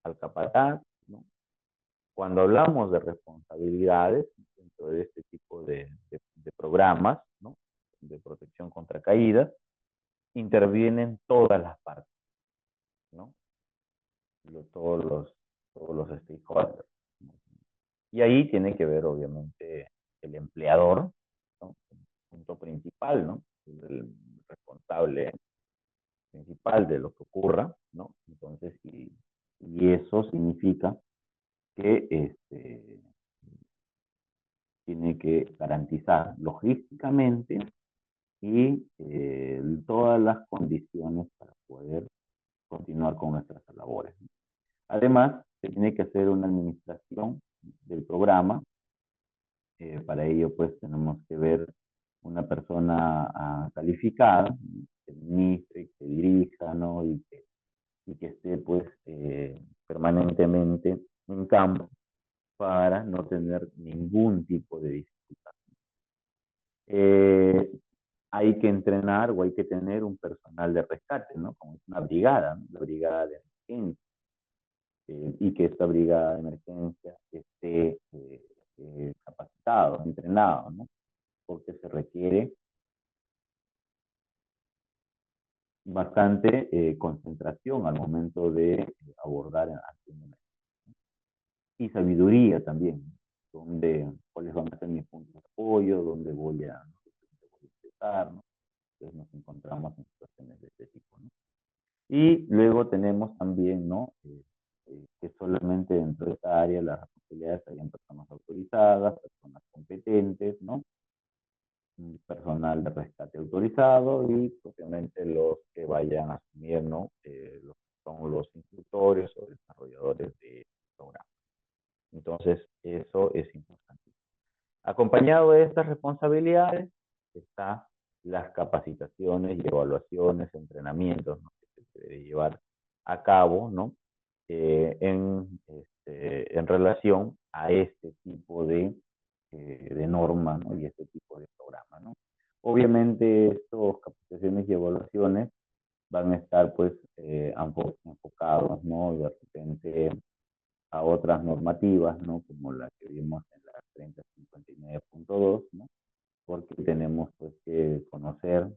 B: al capataz, ¿no? Cuando hablamos de responsabilidades dentro de este tipo de programas, ¿no? De protección contra caídas, intervienen todas las partes, ¿no? Todos los stakeholders, ¿no? Y ahí tiene que ver, obviamente, el empleador, ¿no? Punto principal, ¿no? El responsable principal de lo que ocurra, ¿no? Entonces, y eso significa que tiene que garantizar logísticamente y todas las condiciones para poder continuar con nuestras labores, ¿no? Además, se tiene que hacer una administración del programa. Para ello, pues, tenemos que ver una persona calificada, que administre, que dirija, ¿no? Y que esté, pues, permanentemente en campo para no tener ningún tipo de dificultad. Hay que entrenar o hay que tener un personal de rescate, ¿no? Como es una brigada, ¿no? La brigada de emergencia. Y que esta brigada de emergencia esté capacitado, entrenado, ¿no? Porque se requiere bastante concentración al momento de abordar acciones. Y sabiduría también, cuáles van a ser mis puntos de apoyo, dónde voy a empezar, ¿no? Entonces nos encontramos en situaciones de este tipo, ¿no? Y luego tenemos también, ¿no? Que solamente dentro de esta área las responsabilidades hayan personas autorizadas, personas competentes, ¿no? Personal de rescate autorizado y obviamente los que vayan a asumir, ¿no? Son los instructores o desarrolladores de programa. Entonces, eso es importante. Acompañado de estas responsabilidades están las capacitaciones y evaluaciones, entrenamientos, ¿no? Que se debe llevar a cabo, ¿no? En relación a este tipo de norma, ¿no? Y este tipo de programa, ¿no? Obviamente, estas capacitaciones y evaluaciones van a estar, pues, enfocados, ¿no? De repente a otras normativas, ¿no? Como la que vimos en la 3059.2, ¿no? Porque tenemos, pues, que conocer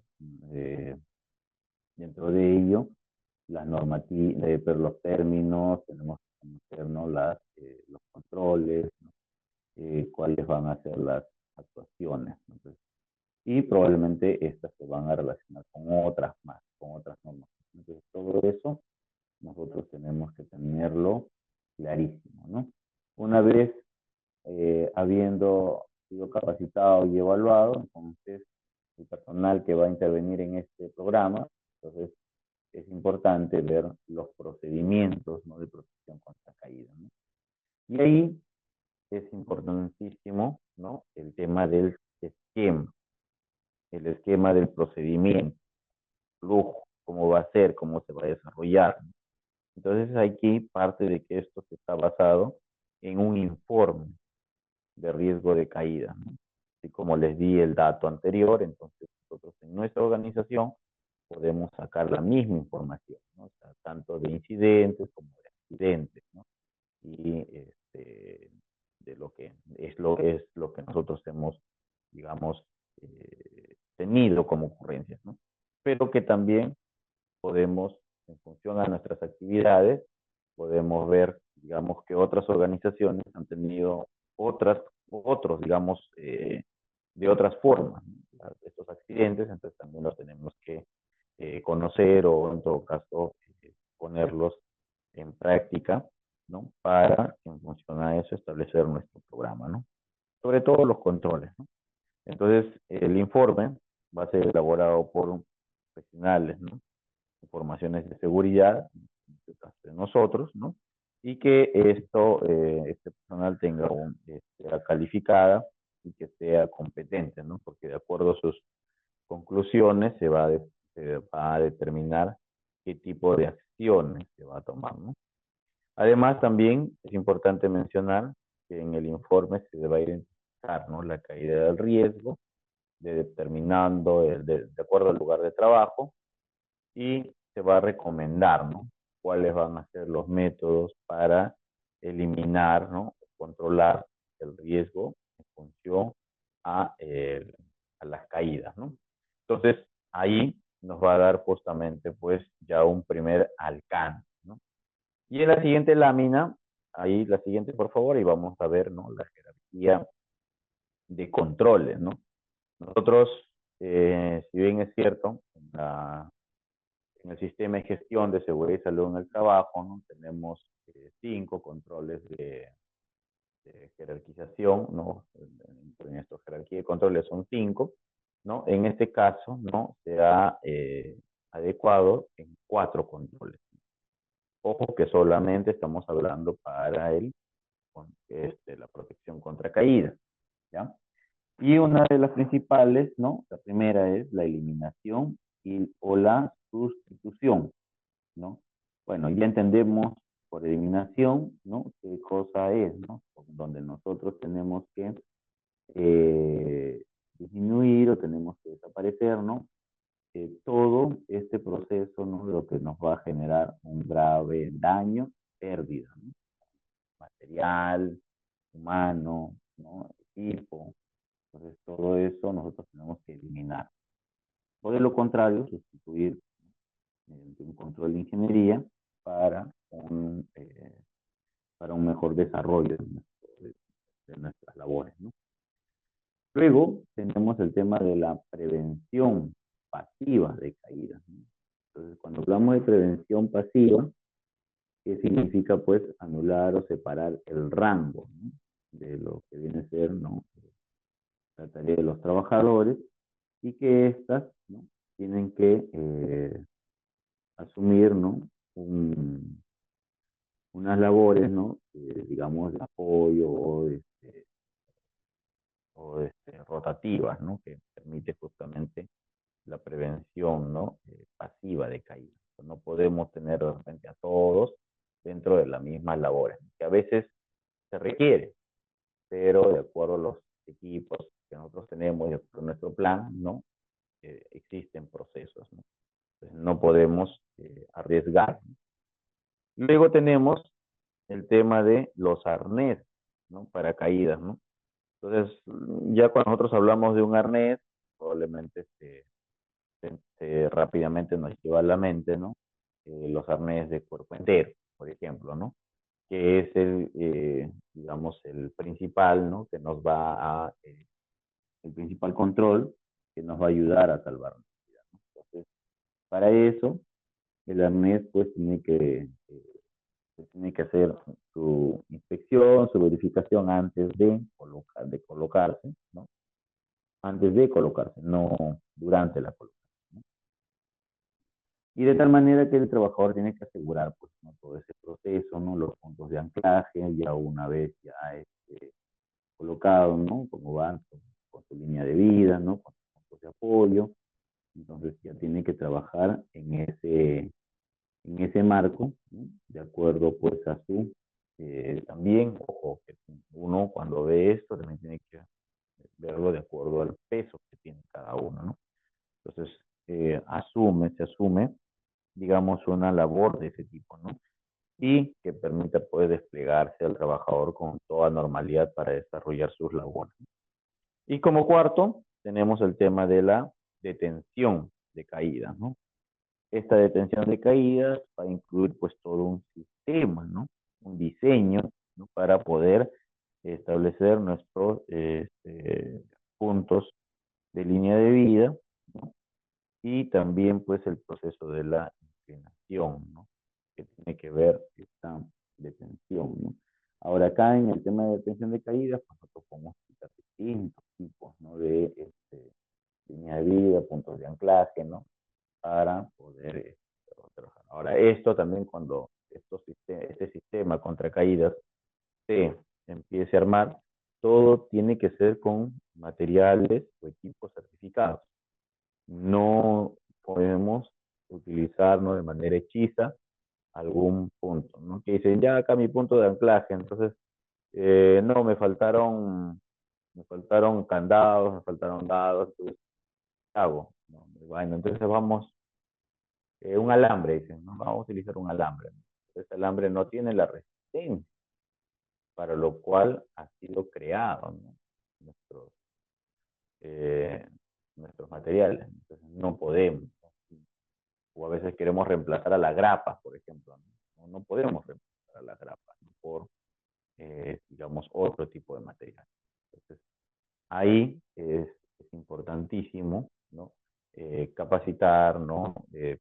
B: dentro de ello las normativas, pero los términos, tenemos que conocer, ¿no? Los controles, ¿no? Cuáles van a ser las actuaciones, ¿no? Entonces, y probablemente estas se van a relacionar con otras más, con otras normas. Entonces, todo eso nosotros tenemos que tenerlo clarísimo, ¿no? Una vez habiendo sido capacitado y evaluado, entonces el personal que va a intervenir en este programa, entonces es importante ver los procedimientos, ¿no? De protección contra caída, ¿no? Y ahí es importantísimo, ¿no? El tema del esquema, el esquema del procedimiento, flujo, cómo va a ser, cómo se va a desarrollar, ¿no? Entonces aquí parte de que esto se está basado en un informe de riesgo de caída, ¿no? Así como les di el dato anterior, entonces nosotros en nuestra organización podemos sacar la misma información, ¿no? O sea, tanto de incidentes como de accidentes, ¿no? Y de lo que es lo que nosotros hemos, digamos, tenido como ocurrencias, ¿no? Pero que también podemos, en función a nuestras actividades, podemos ver, digamos, que otras organizaciones han tenido otros, digamos, de otras formas, ¿no? Estos accidentes, entonces también los tenemos que conocer o en todo caso ponerlos en práctica, ¿no? Para, en función a eso, establecer nuestro programa, ¿no? Sobre todo los controles, ¿no? Entonces, el informe va a ser elaborado por profesionales, ¿no? Informaciones de seguridad, en este caso de nosotros, ¿no? Y que este personal sea calificada y que sea competente, ¿no? Porque de acuerdo a sus conclusiones se va a determinar qué tipo de acciones se va a tomar, ¿no? Además, también es importante mencionar que en el informe se va a identificar, ¿no? La caída del riesgo, de acuerdo al lugar de trabajo, y se va a recomendar, ¿no? Cuáles van a ser los métodos para eliminar, ¿no? Controlar el riesgo en función a las caídas, ¿no? Entonces, ahí nos va a dar justamente, pues, ya un primer alcance, ¿no? Y en la siguiente lámina, ahí la siguiente, por favor, y vamos a ver, ¿no? La jerarquía de controles, ¿no? Nosotros, si bien es cierto, en el sistema de gestión de seguridad y salud en el trabajo, ¿no? Tenemos 5 controles de jerarquización, ¿no? En esta jerarquía de controles son 5, ¿no? En este caso, ¿no? Se ha adecuado en 4 controles. Ojo que solamente estamos hablando para la protección contra caídas, ¿ya? Y una de las principales, ¿no? La primera es la eliminación o la sustitución, ¿no? Bueno, ya entendemos por eliminación, ¿no? ¿Qué cosa es, ¿no? Donde nosotros tenemos que disminuir o tenemos que desaparecer, ¿no? Todo este proceso, ¿no? Lo que nos va a generar un grave daño, pérdida, ¿no? Material, humano, ¿no? Equipo. Entonces, todo eso nosotros tenemos que eliminar. O de lo contrario, sustituir mediante un control de ingeniería para para un mejor desarrollo de nuestras labores, ¿no? Luego tenemos el tema de la prevención pasiva de caídas, ¿no? Entonces, cuando hablamos de prevención pasiva, ¿qué significa? Pues anular o separar el rango, ¿no? De lo que viene a ser, ¿no? La tarea de los trabajadores y que éstas, ¿no? Tienen que asumir, ¿no? Unas labores, ¿no? Digamos, de apoyo rotativas, ¿no? Que permite justamente la prevención, ¿no? Pasiva de caída. No podemos tener de repente a todos dentro de las mismas labores, que a veces se requiere, pero de acuerdo a los equipos que nosotros tenemos, de acuerdo a nuestro plan, ¿no? Existen procesos, ¿no? Entonces, no podemos arriesgar. Luego tenemos el tema de los arnés, ¿no? Para caídas, ¿no? Entonces, ya cuando nosotros hablamos de un arnés, probablemente rápidamente nos lleva a la mente, ¿no? Los arnés de cuerpo entero, por ejemplo, ¿no? Que es digamos, el principal, ¿no? Que nos va el principal control que nos va a ayudar a salvar la vida, ¿no? Entonces, para eso, el arnés, pues, tiene que hacer su inspección, su verificación antes de colocarse, ¿no? Antes de colocarse, no durante la colocación, ¿no? Y de tal manera que el trabajador tiene que asegurar, pues, ¿no? Todo ese proceso, ¿no? Los puntos de anclaje, ya una vez ya colocado, ¿no? Como van con su línea de vida, ¿no? Con sus puntos de apoyo. Entonces ya tiene que trabajar en ese marco, ¿no? De acuerdo pues a su, también, ojo, que uno cuando ve esto también tiene que verlo de acuerdo al peso que tiene cada uno, ¿no? Entonces, se asume, digamos, una labor de ese tipo, ¿no? Y que permita poder desplegarse al trabajador con toda normalidad para desarrollar sus labores. Y como cuarto, tenemos el tema de la detención de caídas, ¿no? Esta detención de caídas va a incluir pues todo un sistema, ¿no? Un diseño, ¿no? Para poder establecer establecer nuestros puntos de línea de vida, ¿no? Y también pues el proceso de la inclinación, ¿no? Que tiene que ver esta detención, ¿no? Ahora acá en el tema de detención de caídas, pues nosotros podemos explicar distintos tipos, ¿no? De línea de vida, puntos de anclaje, ¿no? Para poder trabajar. Ahora, esto también cuando este sistema contra caídas se empiece a armar, todo tiene que ser con materiales o equipos certificados. No podemos utilizarnos de manera hechiza algún punto, ¿no? Que dicen, ya acá mi punto de anclaje, entonces, no, me faltaron candados, me faltaron dados, entonces, ¿qué hago? No, bueno, entonces vamos, un alambre, dicen, ¿no? Vamos a utilizar un alambre. Ese alambre no tiene la resistencia para lo cual ha sido creado, ¿no? Nuestros, eh, nuestros materiales. Entonces, no podemos, ¿no? O a veces queremos reemplazar a la grapa, por ejemplo, ¿no? No podemos reemplazar a la grapa, ¿no? Por, digamos, otro tipo de material. Entonces, ahí es importantísimo, ¿no? Capacitar, ¿no?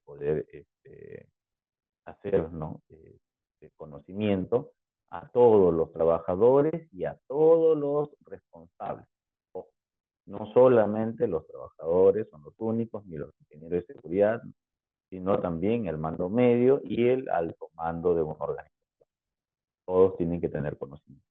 B: Poder hacer, ¿no? Conocimiento a todos los trabajadores y a todos los responsables. Ojo, no solamente los trabajadores son los únicos, ni los ingenieros de seguridad, sino también el mando medio y el alto mando de una organización. Todos tienen que tener conocimiento.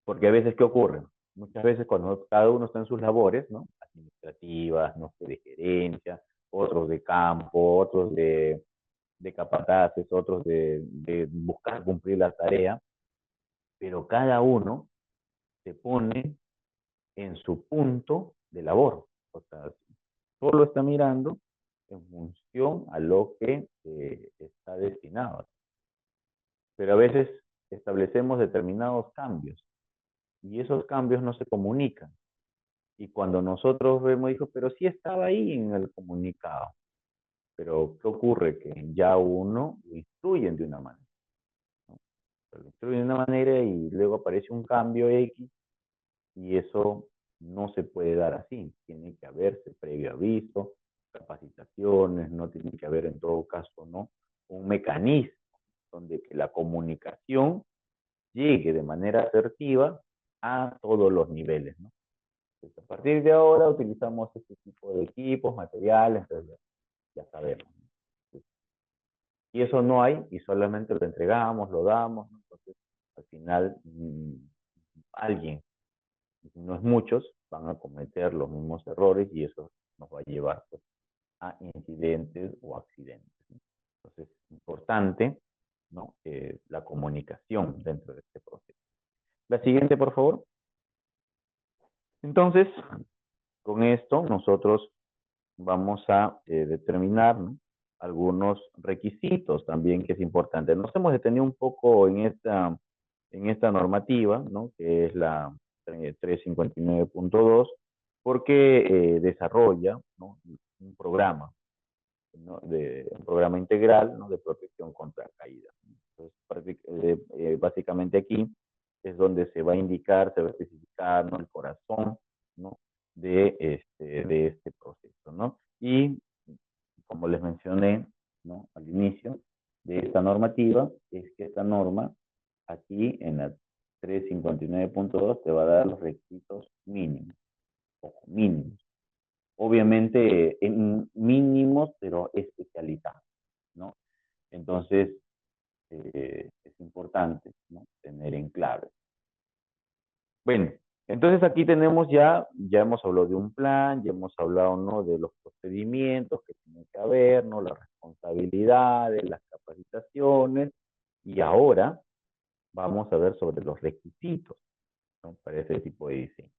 B: Porque a veces, ¿qué ocurre? Muchas veces cuando cada uno está en sus labores, ¿no? Administrativas, no sé, de gerencia, otros de campo, otros de capataces, otros de buscar cumplir la tarea, pero cada uno se pone en su punto de labor. O sea, solo está mirando en función a lo que está destinado. Pero a veces establecemos determinados cambios y esos cambios no se comunican. Y cuando nosotros vemos, dijo, pero sí estaba ahí en el comunicado. Pero ¿qué ocurre? Que ya uno lo instruyen de una manera, ¿no? Lo instruyen de una manera y luego aparece un cambio X y eso no se puede dar así. Tiene que haberse previo aviso, capacitaciones, no tiene que haber en todo caso, ¿no? Un mecanismo donde que la comunicación llegue de manera asertiva a todos los niveles, ¿no? Entonces, a partir de ahora utilizamos este tipo de equipos, materiales, entonces ya sabemos, ¿no? Y eso no hay y solamente lo entregamos, lo damos, ¿no? Entonces al final alguien, no es muchos, van a cometer los mismos errores y eso nos va a llevar, pues, a incidentes o accidentes, ¿no? Entonces es importante, ¿no? La comunicación dentro de este proceso. La siguiente, por favor. Entonces, con esto nosotros vamos a determinar, ¿no? Algunos requisitos también que es importante. Nos hemos detenido un poco en esta normativa, ¿no? Que es la 359.2, porque desarrolla, ¿no? Un programa, ¿no? Un programa integral, ¿no? De protección contra caídas. Entonces, básicamente aquí es donde se va a indicar, se va a especificar, ¿no? El corazón, ¿no? De este proceso, ¿no? Y como les mencioné, ¿no? Al inicio de esta normativa, es que esta norma aquí en la 359.2 te va a dar los requisitos mínimos, ojo, mínimos. Obviamente en mínimos, pero especializados, ¿no? Entonces, es importante, ¿no? Tener en clave. Bueno, entonces aquí tenemos ya hemos hablado de un plan, ya hemos hablado, ¿no? De los procedimientos que tienen que haber, ¿no? Las responsabilidades, las capacitaciones, y ahora vamos a ver sobre los requisitos, ¿no? Para ese tipo de diseño.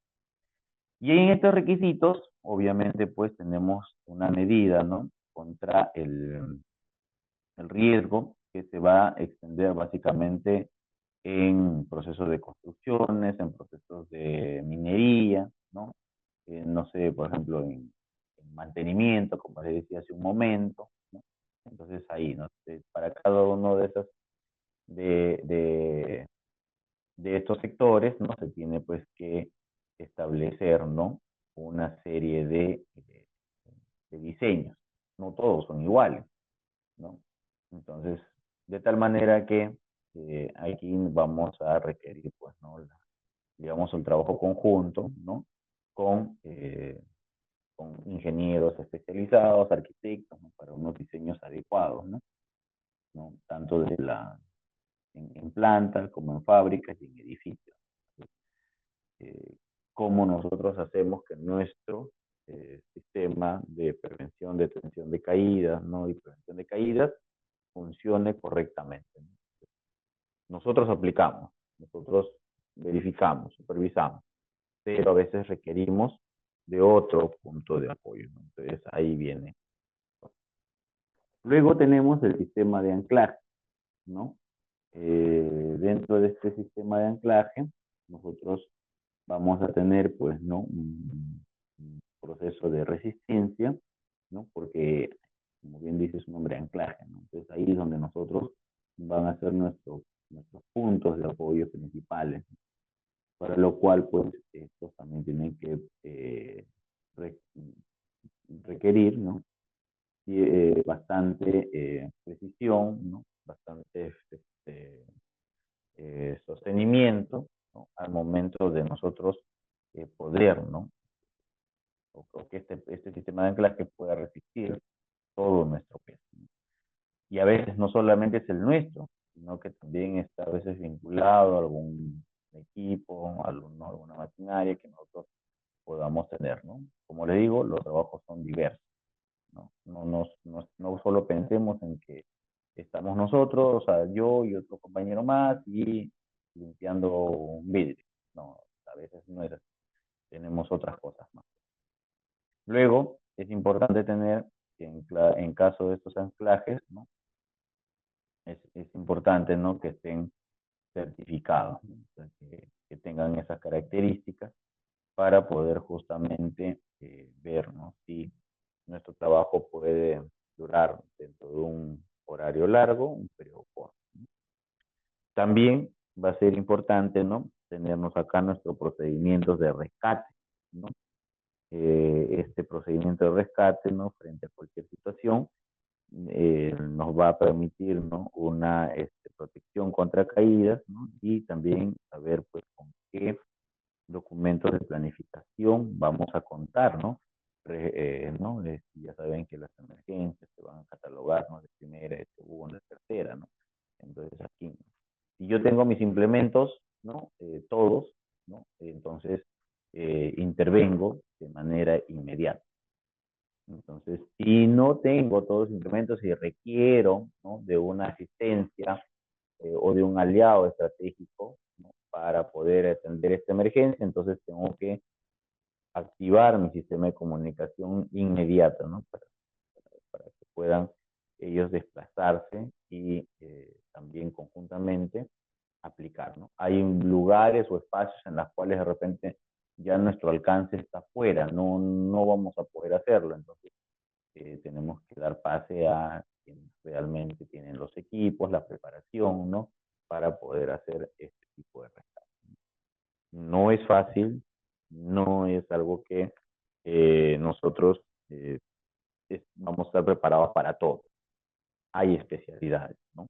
B: Y en estos requisitos, obviamente, pues tenemos una medida, ¿no? Contra el riesgo que se va a extender básicamente en procesos de construcciones, en procesos de minería, ¿no? No sé, por ejemplo, en mantenimiento, como les decía hace un momento, ¿no? Entonces ahí, ¿no? Para cada uno de esas, de estos sectores, ¿no? Se tiene pues que establecer, ¿no? Una serie de diseños. No todos son iguales, ¿no? Entonces, de tal manera que aquí vamos a requerir, pues, ¿no? Digamos, el trabajo conjunto, ¿no? Con, con ingenieros especializados, arquitectos, ¿no? Para unos diseños adecuados, ¿no? ¿No? Tanto en planta como en fábricas y en edificios. Eh, Cómo nosotros hacemos que nuestro sistema de prevención, detención de caídas, ¿no? Y prevención de caídas funcione correctamente, ¿no? Nosotros aplicamos, nosotros verificamos, supervisamos, pero a veces requerimos de otro punto de apoyo, ¿no? Entonces ahí viene. Luego tenemos el sistema de anclaje, ¿no? Dentro de este sistema de anclaje, nosotros vamos a tener, pues, ¿no? Un proceso de resistencia, ¿no? Porque, como bien dice su nombre, anclaje, ¿no? Entonces ahí es donde nosotros van a ser nuestros puntos de apoyo principales, para lo cual, pues, estos también tienen que re- requerir, ¿no? Y, bastante precisión, ¿no? Bastante sostenimiento, ¿no? Al momento de nosotros poder, ¿no? O que este sistema de anclaje pueda resistir todo nuestro peso, ¿no? Y a veces no solamente es el nuestro, sino que también está a veces vinculado a algún equipo, a alguna maquinaria que nosotros podamos tener, ¿no? Como le digo, los trabajos son diversos, ¿no? No solo pensemos en que estamos nosotros, o sea, yo y otro compañero más, y limpiando un vidrio. No, a veces no es así. Tenemos otras cosas más. Luego, es importante tener, en caso de estos anclajes, ¿no? Es importante, ¿no? Que estén certificados, ¿no? O sea, que tengan esas características para poder justamente ver, ¿no? Si nuestro trabajo puede durar dentro de un horario largo, un periodo corto, ¿no? También va a ser importante, ¿no? Tenernos acá nuestros procedimientos de rescate, ¿no? Este procedimiento de rescate, ¿no? Frente a cualquier situación, nos va a permitir, ¿no? Una protección contra caídas, ¿no? Y también saber, pues, con qué documentos de planificación vamos a contar, ¿no? ¿No? Ya saben que las emergencias se van a catalogar, ¿no? De primera, de segunda, de tercera, ¿no? Entonces aquí, si yo tengo mis implementos, ¿no? Todos, ¿no? Entonces intervengo de manera inmediata. Entonces, si no tengo todos los implementos y requiero, ¿no? De una asistencia o de un aliado estratégico, ¿no? Para poder atender esta emergencia, entonces tengo que activar mi sistema de comunicación inmediato, ¿no? Para que puedan ellos desplazarse y también conjuntamente aplicar, ¿no? Hay lugares o espacios en los cuales de repente ya nuestro alcance está fuera, no vamos a poder hacerlo, entonces tenemos que dar pase a quienes realmente tienen los equipos, la preparación, ¿no? Para poder hacer este tipo de rescate. No es fácil, no es algo que nosotros vamos a estar preparados para todo. Hay especialidades, ¿no?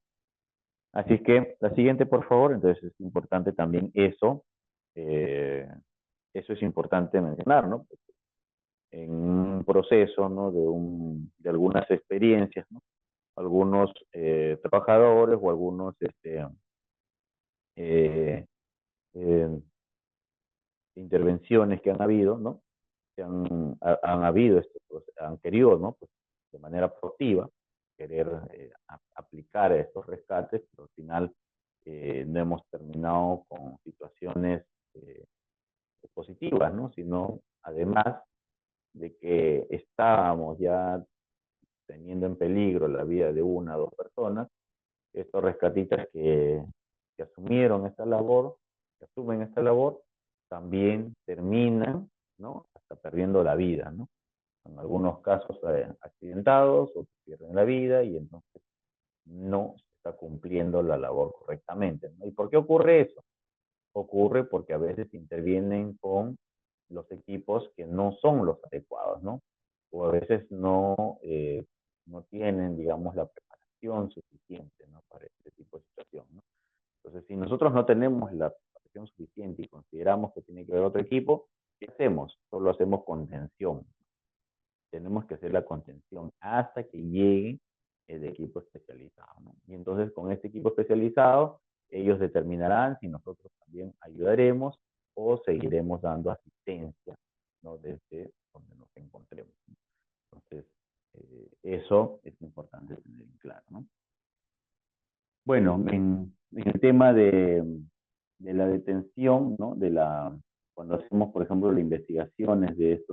B: Así que la siguiente, por favor. Entonces es importante también eso. Eso es importante mencionar, ¿no? En un proceso, ¿no? De algunas experiencias, ¿no? Algunos trabajadores o algunos eh, eh, intervenciones que han habido, ¿no? Han habido, han querido, ¿no? Pues, de manera proactiva, querer aplicar estos rescates, pero al final no hemos terminado con situaciones positivas, ¿no? Sino, además de que estábamos ya teniendo en peligro la vida de una o dos personas, estos rescatistas que asumieron esta labor, que asumen esta labor, también terminan, ¿no? Hasta perdiendo la vida, ¿no? En algunos casos accidentados o pierden la vida y entonces no se está cumpliendo la labor correctamente, ¿no? ¿Y por qué ocurre eso? ocurre porque a veces intervienen con los equipos que no son los adecuados, ¿no? O a veces no tienen, digamos, la preparación suficiente, ¿no? Para este tipo de situación, ¿no? Entonces, si nosotros no tenemos la preparación suficiente y consideramos que tiene que haber otro equipo, ¿qué hacemos? Solo hacemos contención. Tenemos que hacer la contención hasta que llegue el equipo especializado, ¿no? Y entonces con este equipo especializado, ellos determinarán si nosotros también ayudaremos o seguiremos dando asistencia, ¿no? Desde donde nos encontremos, ¿no? Entonces, eso es importante tener en claro, ¿no? Bueno, en el tema de la detención, ¿no? Cuando hacemos, por ejemplo, las investigaciones de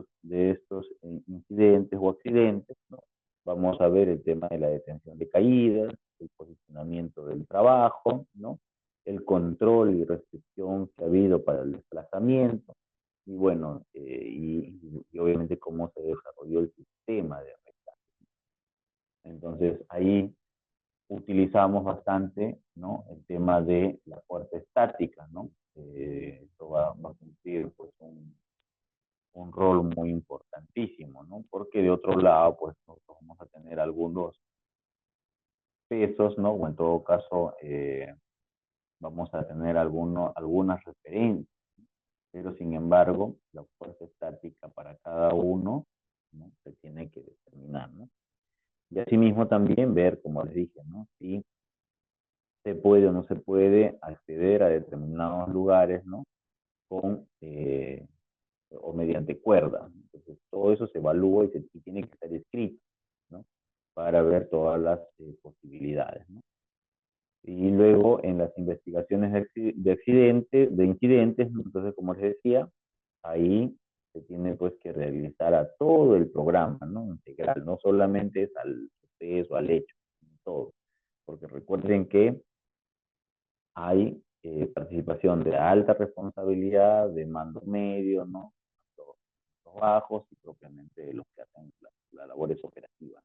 B: estos incidentes o accidentes, ¿no? Vamos a ver el tema de la detención de caídas, el posicionamiento del trabajo, ¿no? El control y restricción que ha habido para el desplazamiento, y bueno, y obviamente cómo se desarrolló el sistema de rescate. Entonces, ahí utilizamos bastante, ¿no? El tema de la fuerza estática, ¿no? Esto va a cumplir pues, un rol muy importantísimo, ¿no? Porque de otro lado, pues nosotros vamos a tener algunos pesos, ¿no? O en todo caso, vamos a tener algunas referencias, pero sin embargo, la fuerza estática para cada uno, ¿no? Se tiene que determinar, ¿no? Y asimismo también ver, como les dije, ¿no? Si se puede o no se puede acceder a determinados lugares, ¿no? O mediante cuerda. Entonces, todo eso se evalúa y tiene que estar escrito, ¿no? Para ver todas las posibilidades, ¿no? Y luego en las investigaciones de incidentes, entonces, como les decía, ahí se tiene pues que realizar a todo el programa, ¿no? Integral, no solamente es al suceso, al hecho, todo. Porque recuerden que hay participación de alta responsabilidad, de mando medio, ¿no? Los bajos y propiamente los que hacen las labores operativas.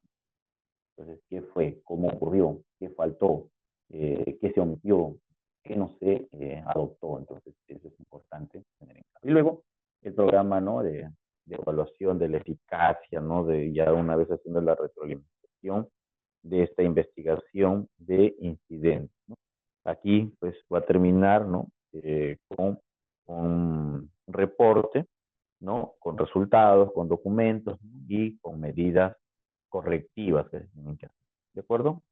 B: Entonces, ¿qué fue? ¿Cómo ocurrió? ¿Qué faltó? ¿Qué se omitió? ¿Qué no se adoptó? Entonces, eso es importante tener en cuenta. Y luego, el programa, ¿no? De evaluación de la eficacia, ¿no? De ya una vez haciendo la retroalimentación de esta investigación de incidentes, ¿no? Aquí pues va a terminar, ¿no? Con un reporte, ¿no? Con resultados, con documentos, ¿no? Y con medidas correctivas que se tienen que hacer. ¿De acuerdo?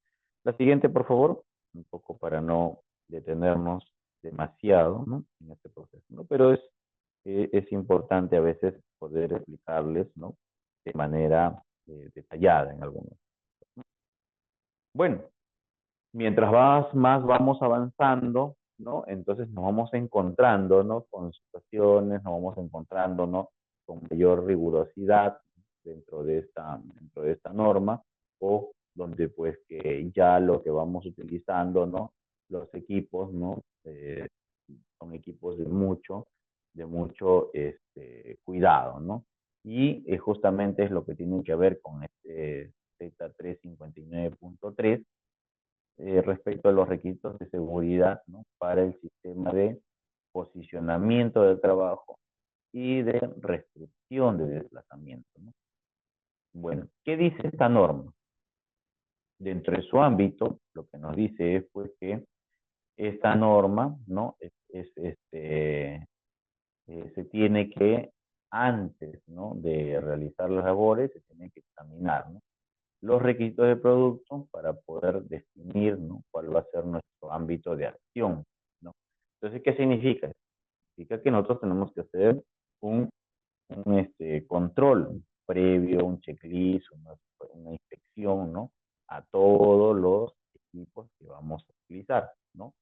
B: La siguiente, por favor, un poco para no detenernos demasiado, ¿no? En este proceso, ¿no? Pero es importante a veces poder explicarles, ¿no? De manera detallada en algunos. Bueno, mientras más vamos avanzando, ¿no? Entonces nos vamos encontrando, ¿no? Con situaciones, nos vamos encontrando, ¿no? Con mayor rigurosidad dentro de esta norma, o donde pues que ya lo que vamos utilizando, ¿no? Los equipos, ¿no? Son equipos de mucho cuidado, ¿no? Y justamente es lo que tiene que ver con este Z359.3, respecto a los requisitos de seguridad, ¿no? Para el sistema de posicionamiento del trabajo y de restricción de desplazamiento, ¿no? Bueno, ¿qué dice esta norma? Dentro de su ámbito, lo que nos dice es pues que esta norma, ¿no? Se tiene que, antes, ¿no? De realizar las labores, se tiene que examinar, ¿no? Los requisitos de producto para poder definir, ¿no? Cuál va a ser nuestro ámbito de acción, ¿no? Entonces, ¿qué significa? Significa que nosotros tenemos que hacer un control previo, un checklist, una inspección, ¿no? A todos los equipos que vamos a utilizar, ¿no?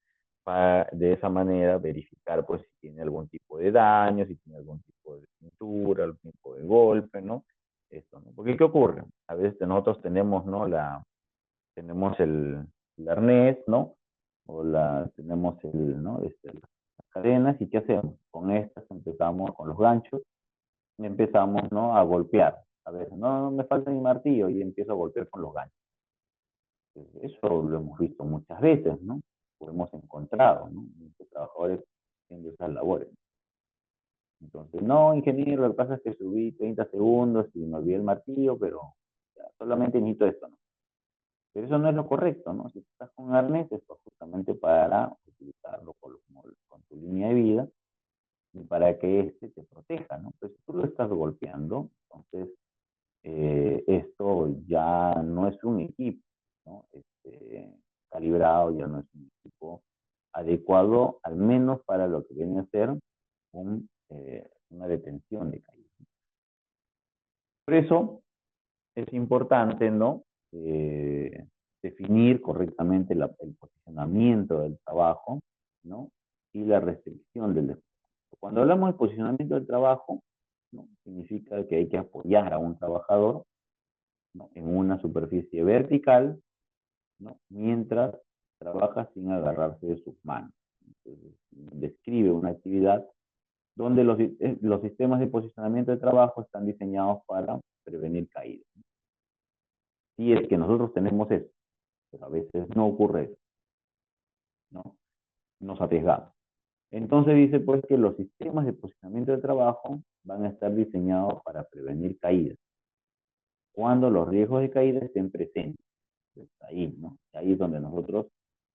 B: Para de esa manera verificar pues si tiene algún tipo de daño, si tiene algún tipo de pintura, algún tipo de golpe, ¿no? Esto, ¿no? Porque ¿qué ocurre? A veces nosotros tenemos, ¿no? Tenemos el arnés, ¿no? Tenemos ¿no? Las cadenas, y ¿qué hacemos? Con estas empezamos, con los ganchos, y empezamos, ¿no? A golpear. A ver, no me falta mi martillo, y empiezo a golpear con los ganchos. Eso lo hemos visto muchas veces, ¿no? Lo hemos encontrado, ¿no? Muchos trabajadores haciendo esas labores. Entonces, no, ingeniero, lo que pasa es que subí 30 segundos y me olvidé el martillo, pero ya, solamente necesito esto, ¿no? Pero eso no es lo correcto, ¿no? Si estás con arnés, es justamente para utilizarlo con tu línea de vida y para que éste te proteja, ¿no? Pues si tú lo estás golpeando, entonces esto ya no es un equipo, ¿no? Calibrado, ya no es un equipo adecuado, al menos para lo que viene a ser una detención de caída. Por eso es importante, ¿no? Definir correctamente el posicionamiento del trabajo, ¿no? Y la restricción del desplazamiento. Cuando hablamos de posicionamiento del trabajo, ¿no? Significa que hay que apoyar a un trabajador, ¿no? En una superficie vertical, ¿no? Mientras trabaja sin agarrarse de sus manos. Entonces, describe una actividad donde los sistemas de posicionamiento de trabajo están diseñados para prevenir caídas. Si es que nosotros tenemos eso, pero a veces no ocurre eso, ¿no? Nos arriesgamos. Entonces dice pues que los sistemas de posicionamiento de trabajo van a estar diseñados para prevenir caídas, cuando los riesgos de caída estén presentes. Pues ahí, ¿no? Ahí es donde nosotros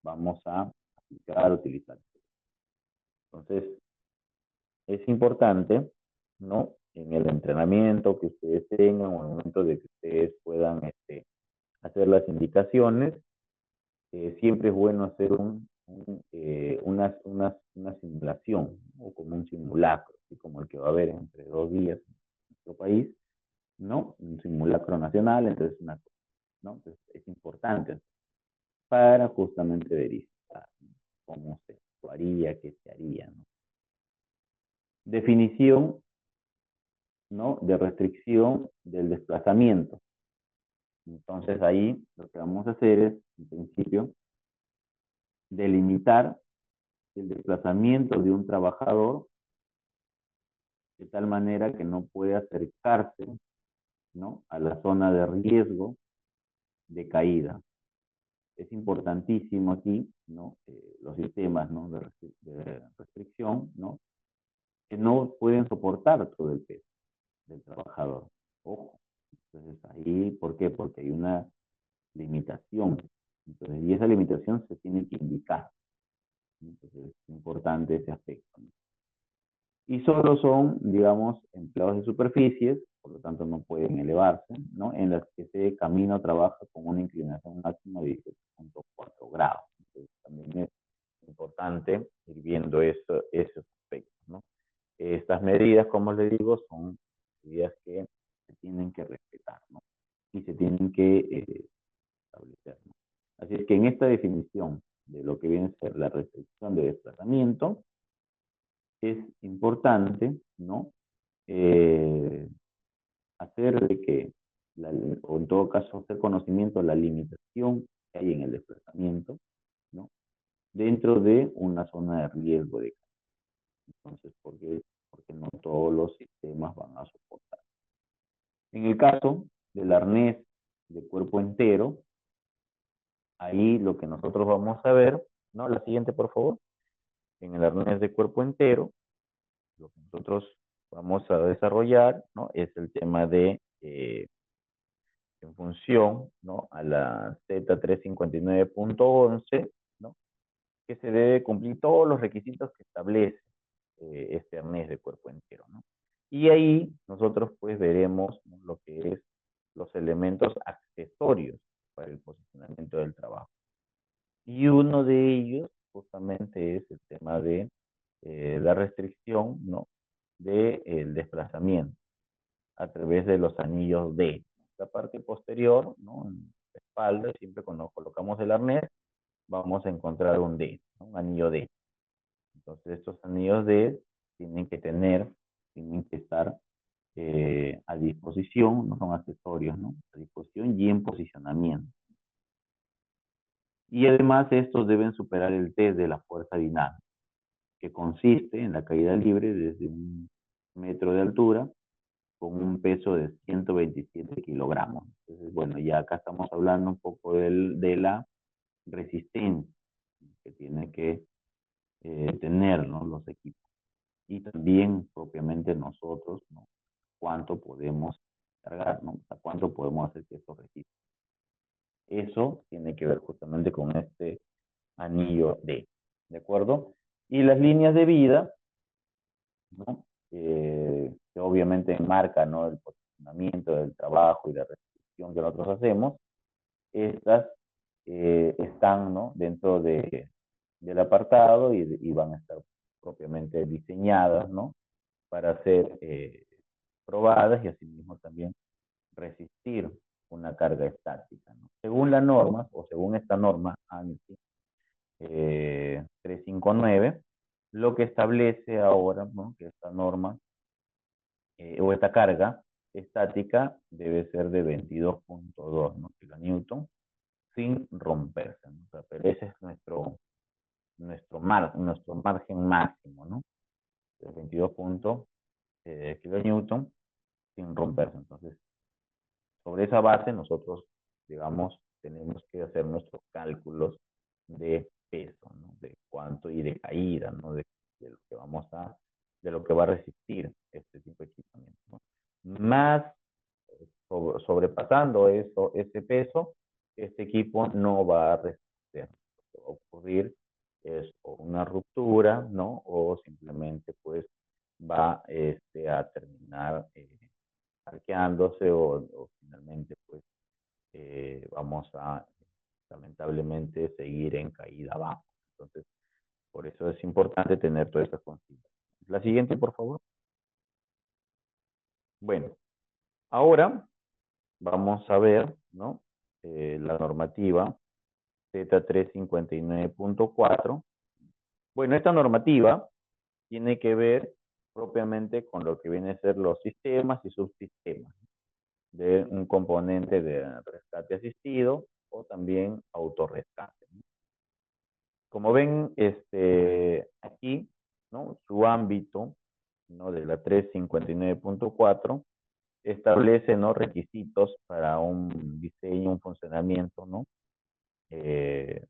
B: vamos a aplicar, utilizar. Entonces, es importante, ¿no? En el entrenamiento que ustedes tengan, o en el momento de que ustedes puedan hacer las indicaciones, siempre es bueno hacer una simulación, o como un simulacro, así como el que va a haber entre 2 días en nuestro país, ¿no? Un simulacro nacional, entonces ¿no? Entonces es importante para justamente verificar, ¿no? Cómo se actuaría, qué se haría, ¿no? Definición, ¿no? De restricción del desplazamiento. Entonces ahí lo que vamos a hacer es, en principio, delimitar el desplazamiento de un trabajador de tal manera que no puede acercarse, ¿no? A la zona de riesgo de caída. Es importantísimo aquí, ¿no? Los sistemas, ¿no? de restricción, ¿no? Que no pueden soportar todo el peso del trabajador. Ojo. Entonces ahí, ¿por qué? Porque hay una limitación. Entonces, y esa limitación se tiene que indicar. Entonces es importante ese aspecto, ¿no? Y solo son, digamos, empleados de superficies, por lo tanto no pueden elevarse, ¿no? En las que ese camino trabaja con una inclinación máxima de 18.4 grados. Entonces también es importante ir viendo esos aspectos, ¿no? Estas medidas, como les digo, son medidas que se tienen que respetar, ¿no? Y se tienen que establecer, ¿no? Así es que en esta definición de lo que viene a ser la restricción de desplazamiento, es importante, ¿no? Hacer de que, o en todo caso, hacer conocimiento de la limitación que hay en el desplazamiento, ¿no? Dentro de una zona de riesgo de caída. Entonces, porque no todos los sistemas van a soportar. En el caso del arnés de cuerpo entero, ahí lo que nosotros vamos a ver, ¿no? La siguiente, por favor. En el arnés de cuerpo entero, lo que nosotros vamos a desarrollar, ¿no? Es el tema de, en función, ¿no? A la Z359.11, ¿no? Que se debe cumplir todos los requisitos que establece este arnés de cuerpo entero, ¿no? Y ahí nosotros pues veremos, ¿no? Lo que es los elementos accesorios para el posicionamiento del trabajo. Y uno de ellos justamente es el tema de la restricción, ¿no? Del desplazamiento a través de los anillos D. La parte posterior, ¿no? En la espalda, siempre cuando colocamos el arnés, vamos a encontrar un D, ¿no? Un anillo D. Entonces estos anillos D tienen que estar a disposición, no son accesorios, ¿no? A disposición y en posicionamiento. Y además estos deben superar el test de la fuerza dinámica, que consiste en la caída libre desde 1 metro de altura con un peso de 127 kilogramos. Entonces, bueno, ya acá estamos hablando un poco de la resistencia que tiene que tener, ¿no? Los equipos. también propiamente nosotros, ¿no? Cuánto podemos cargar, ¿no? O sea, cuánto podemos hacer que esto resista. Eso tiene que ver justamente con este anillo ¿de acuerdo? Y las líneas de vida, ¿no? Que obviamente enmarcan, ¿no? El posicionamiento del trabajo y la restricción que nosotros hacemos, estas están, ¿no? Dentro del apartado y van a estar propiamente diseñadas, ¿no? Para ser probadas y asimismo también resistir una carga estática, ¿no? Según la norma, o según esta norma, ANSI 359, lo que establece ahora, ¿no? Que esta norma o esta carga estática debe ser de 22.2, ¿no? kilonewton sin romperse, ¿no? O sea, pero ese es nuestro margen máximo, ¿no? De 22 kilonewton sin romperse. Entonces, sobre esa base nosotros, digamos, tenemos que hacer nuestros cálculos de peso, ¿no? De cuánto y de caída, ¿no? De lo que de lo que va a resistir este tipo de equipamiento, ¿no? Más sobrepasando ese peso, este equipo no va a resistir. Lo que va a ocurrir es o una ruptura, ¿no? O simplemente pues va a terminar arqueándose o finalmente pues vamos a lamentablemente seguir en caída abajo. Entonces, por eso es importante tener todas estas consideraciones. La siguiente, por favor. Bueno, ahora vamos a ver, ¿no? La normativa Z359.4. Bueno, esta normativa tiene que ver propiamente con lo que viene a ser los sistemas y subsistemas de un componente de rescate asistido o también autorrescate, ¿no? Como ven, aquí, ¿no? Su ámbito, ¿no? De la 359.4 establece, ¿no? Requisitos para un diseño, un funcionamiento, ¿no?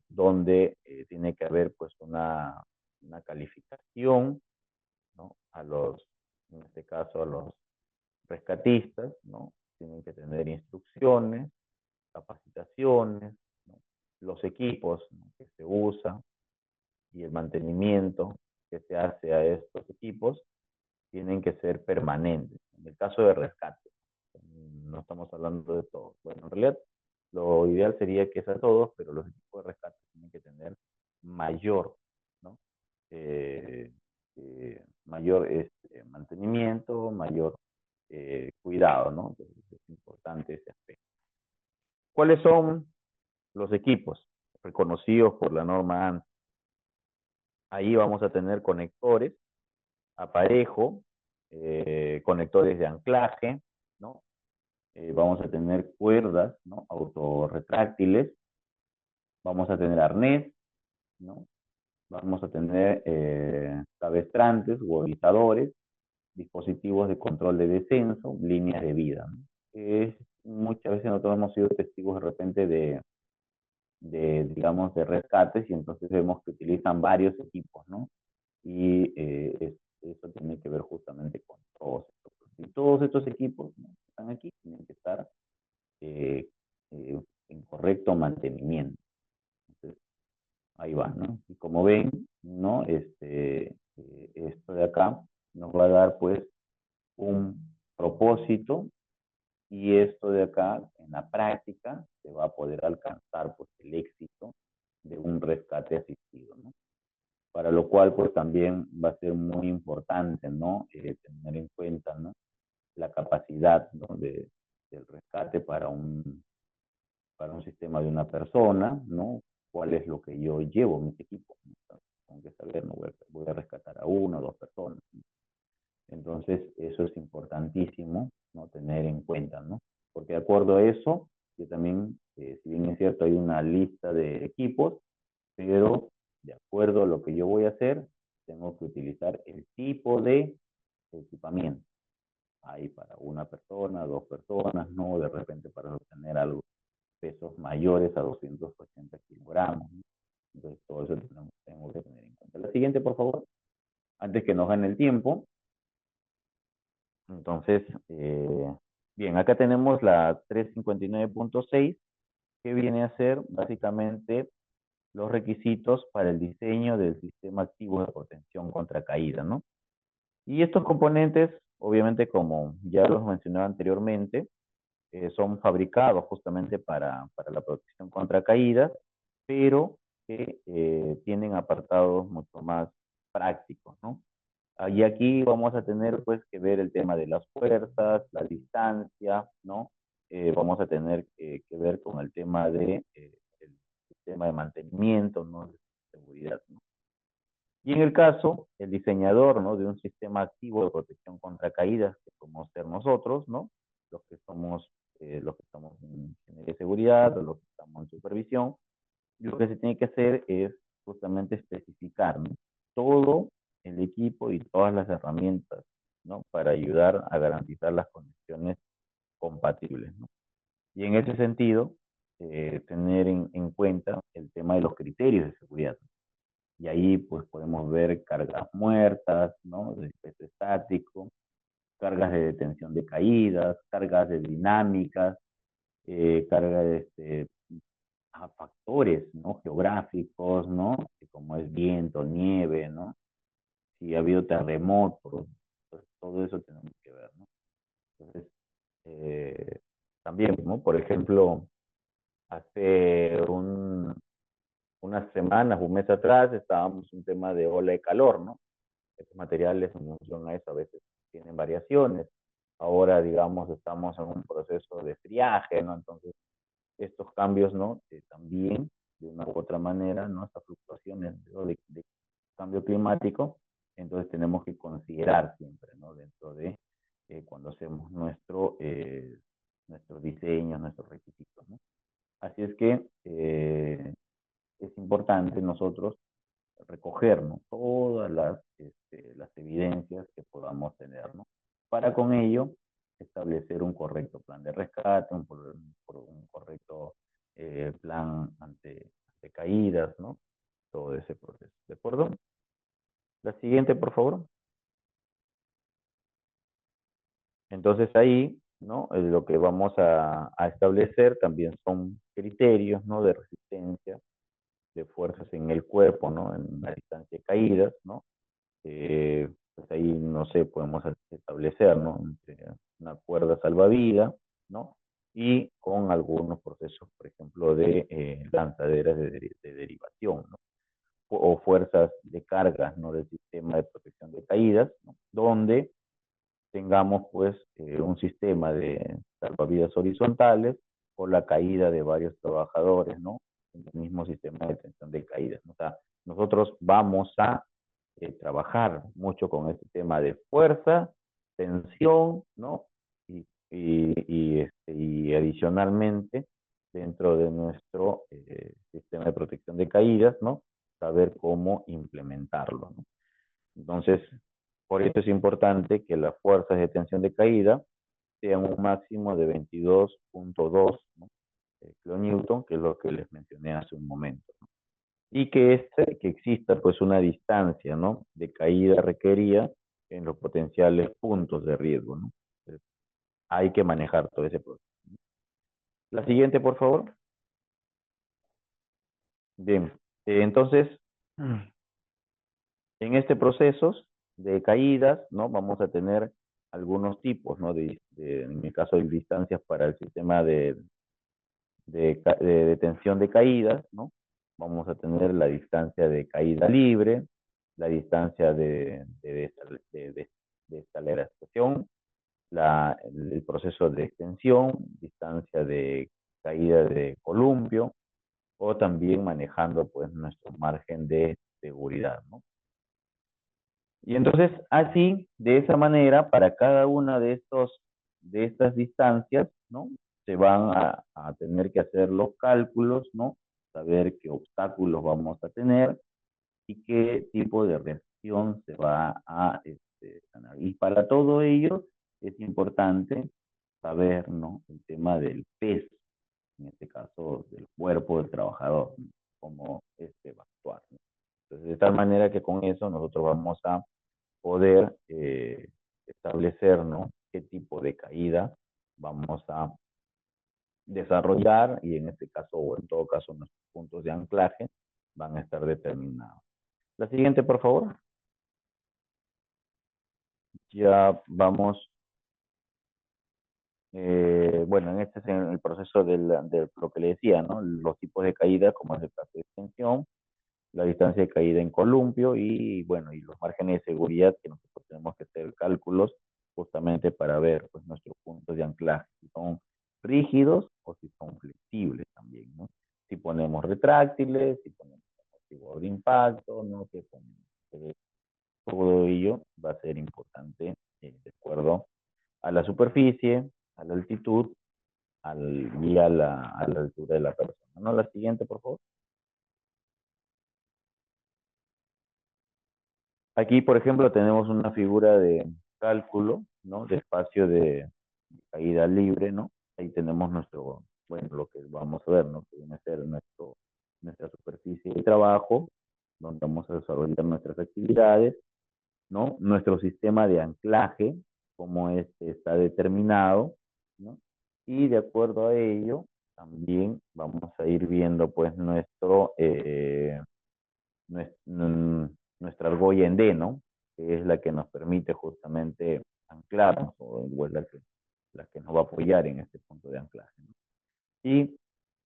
B: Donde tiene que haber pues una calificación, ¿no? En este caso a los rescatistas, ¿no? Tienen que tener instrucciones, capacitaciones, ¿no? Los equipos, ¿no? Que se usan y el mantenimiento que se hace a estos equipos tienen que ser permanentes. En el caso de rescate, no estamos hablando de todos. Bueno, en realidad lo ideal sería que sea todos, pero los equipos de rescate tienen que tener mayor, ¿no? Mayor mantenimiento, mayor cuidado, ¿no? Entonces, es importante ese aspecto. ¿Cuáles son los equipos reconocidos por la norma ANSI? Ahí vamos a tener conectores, aparejo, conectores de anclaje, ¿no? Vamos a tener cuerdas, ¿no? Autorretráctiles, vamos a tener arnés, ¿no? Vamos a tener cabestrantes u orizadores, dispositivos de control de descenso, líneas de vida, ¿no? Muchas veces nosotros hemos sido testigos de repente digamos, de rescates y entonces vemos que utilizan varios equipos, ¿no? Y eso tiene que ver justamente con todos estos. Y todos estos equipos, ¿no? Que están aquí, tienen que estar eh, en correcto mantenimiento. Entonces, ahí va, ¿no? Y como ven, ¿no? Esto de acá nos va a dar pues un propósito y esto de acá en la práctica se va a poder alcanzar pues el éxito de un rescate asistido, ¿no? Para lo cual pues también va a ser muy importante, ¿no? Tener en cuenta, ¿no? La capacidad, ¿no? Del rescate para un sistema de una persona, ¿no? ¿Cuál es lo que yo llevo en mis equipos? ¿No? Tengo que saber, ¿no? Voy a rescatar a una o dos personas, ¿no? Entonces, eso es importantísimo, ¿no? Tener en cuenta, ¿no? Porque de acuerdo a eso, yo también, si bien es cierto, hay una lista de equipos, pero de acuerdo a lo que yo voy a hacer, tengo que utilizar el tipo de equipamiento. Hay para una persona, dos personas, ¿no? De repente para obtener algo, pesos mayores a 280 kilogramos, ¿no? Entonces, todo eso tengo que tener en cuenta. La siguiente, por favor, antes que nos gane el tiempo. Entonces, bien, acá tenemos la 359.6, que viene a ser básicamente los requisitos para el diseño del sistema activo de protección contra caída, ¿no? Y estos componentes, obviamente, como ya los mencionaba anteriormente, son fabricados justamente para la protección contra caídas, pero que tienen apartados mucho más prácticos, ¿no? Y aquí vamos a tener pues que ver el tema de las fuerzas, la distancia, ¿no? Vamos a tener que ver con el tema de el sistema de mantenimiento, ¿no? De seguridad, ¿no? Y en el caso, el diseñador, ¿no? De un sistema activo de protección contra caídas, que podemos ser nosotros, ¿no? Los que estamos en ingeniería de seguridad, o los que estamos en supervisión, lo que se tiene que hacer es justamente especificar, ¿no? Todo el equipo y todas las herramientas, ¿no? Para ayudar a garantizar las condiciones compatibles, ¿no? Y en ese sentido, tener en cuenta el tema de los criterios de seguridad. Y ahí pues podemos ver cargas muertas, ¿no? De peso estático, cargas de detención de caídas, cargas de dinámicas, cargas de a factores, ¿no? Geográficos, ¿no? Como es viento, nieve, ¿no? Si ha habido terremotos, pues todo eso tenemos que ver, ¿no? Entonces, eh, también, ¿no? Por ejemplo, hace unas semanas, un mes atrás, estábamos en un tema de ola de calor, ¿no? Estos materiales en función a eso a veces tienen variaciones. Ahora, digamos, estamos en un proceso de friaje, ¿no? Entonces, estos cambios, ¿no? También, de una u otra manera, ¿no? Estas fluctuaciones, ¿no? de cambio climático, entonces tenemos que considerar siempre, ¿no? Dentro de cuando hacemos nuestros diseños, nuestros requisitos, ¿no? Así es que es importante nosotros recoger, ¿no? Todas las evidencias que podamos tener, ¿no? Para con ello establecer un correcto plan de rescate, un correcto plan ante caídas, ¿no? Todo ese proceso. ¿De acuerdo? La siguiente, por favor. Entonces ahí, ¿no? Lo que vamos a establecer también son criterios, ¿no? De resistencia, de fuerzas en el cuerpo, ¿no? En la distancia de caídas, ¿no? Pues ahí, no sé, podemos establecer, ¿no? Una cuerda salvavidas, ¿no? Y con algunos procesos, por ejemplo, de lanzaderas de derivación, ¿no? O fuerzas de carga, ¿no? Del sistema de protección de caídas, ¿no? Donde tengamos, pues, un sistema de salvavidas horizontales por la caída de varios trabajadores, ¿no? En el mismo sistema de detención de caídas, ¿no? O sea, nosotros vamos a trabajar mucho con este tema de fuerza, tensión, ¿no? Y adicionalmente, dentro de nuestro sistema de protección de caídas, ¿no? Saber cómo implementarlo, ¿no? Entonces, por eso es importante que las fuerzas de tensión de caída sean un máximo de 22.2, ¿no? Kilonewton, que es lo que les mencioné hace un momento, ¿no? Y que exista pues una distancia, ¿no? De caída requerida en los potenciales puntos de riesgo, ¿no? Entonces, hay que manejar todo ese proceso. La siguiente, por favor. Bien, entonces, en este proceso de caídas, ¿no? Vamos a tener algunos tipos, ¿no? En mi caso, de distancias para el sistema de detención de caídas, ¿no? Vamos a tener la distancia de caída libre, la distancia de desaceleración, el proceso de extensión, distancia de caída de columpio, o también manejando pues nuestro margen de seguridad, ¿no? Y entonces, así, de esa manera, para cada una de estas distancias, ¿no? Se van a tener que hacer los cálculos, ¿no? Saber qué obstáculos vamos a tener y qué tipo de reacción se va a ganar. Y para todo ello es importante saber, ¿no? El tema del peso, en este caso del cuerpo del trabajador, ¿no? Cómo va a actuar, ¿no? Entonces, de tal manera que con eso nosotros vamos a poder establecer, ¿no? Qué tipo de caída vamos a desarrollar y en este caso, o en todo caso, nuestros puntos de anclaje van a estar determinados. La siguiente, por favor. Ya vamos, bueno, en este es el proceso de lo que le decía, ¿no? Los tipos de caída, como es el caso de extensión, la distancia de caída en columpio y, bueno, y los márgenes de seguridad que nosotros tenemos que hacer cálculos justamente para ver, pues, nuestros puntos de anclaje, si son rígidos o si son flexibles también, ¿no? Si ponemos retráctiles, si ponemos amortiguador de impacto, ¿no? Que ponemos, todo ello va a ser importante de acuerdo a la superficie, a la altitud y a la altura de la persona. ¿No? La siguiente, por favor. Aquí, por ejemplo, tenemos una figura de cálculo, ¿no? De espacio de caída libre, ¿no? Ahí tenemos nuestro, bueno, lo que vamos a ver, ¿no? Que viene a ser nuestra superficie de trabajo, donde vamos a desarrollar nuestras actividades, ¿no? Nuestro sistema de anclaje, cómo este está determinado, ¿no? Y de acuerdo a ello, también vamos a ir viendo, pues, nuestra argolla en D, ¿no? Que es la que nos permite justamente anclarnos, o es la que nos va a apoyar en este punto de anclaje, ¿no? Y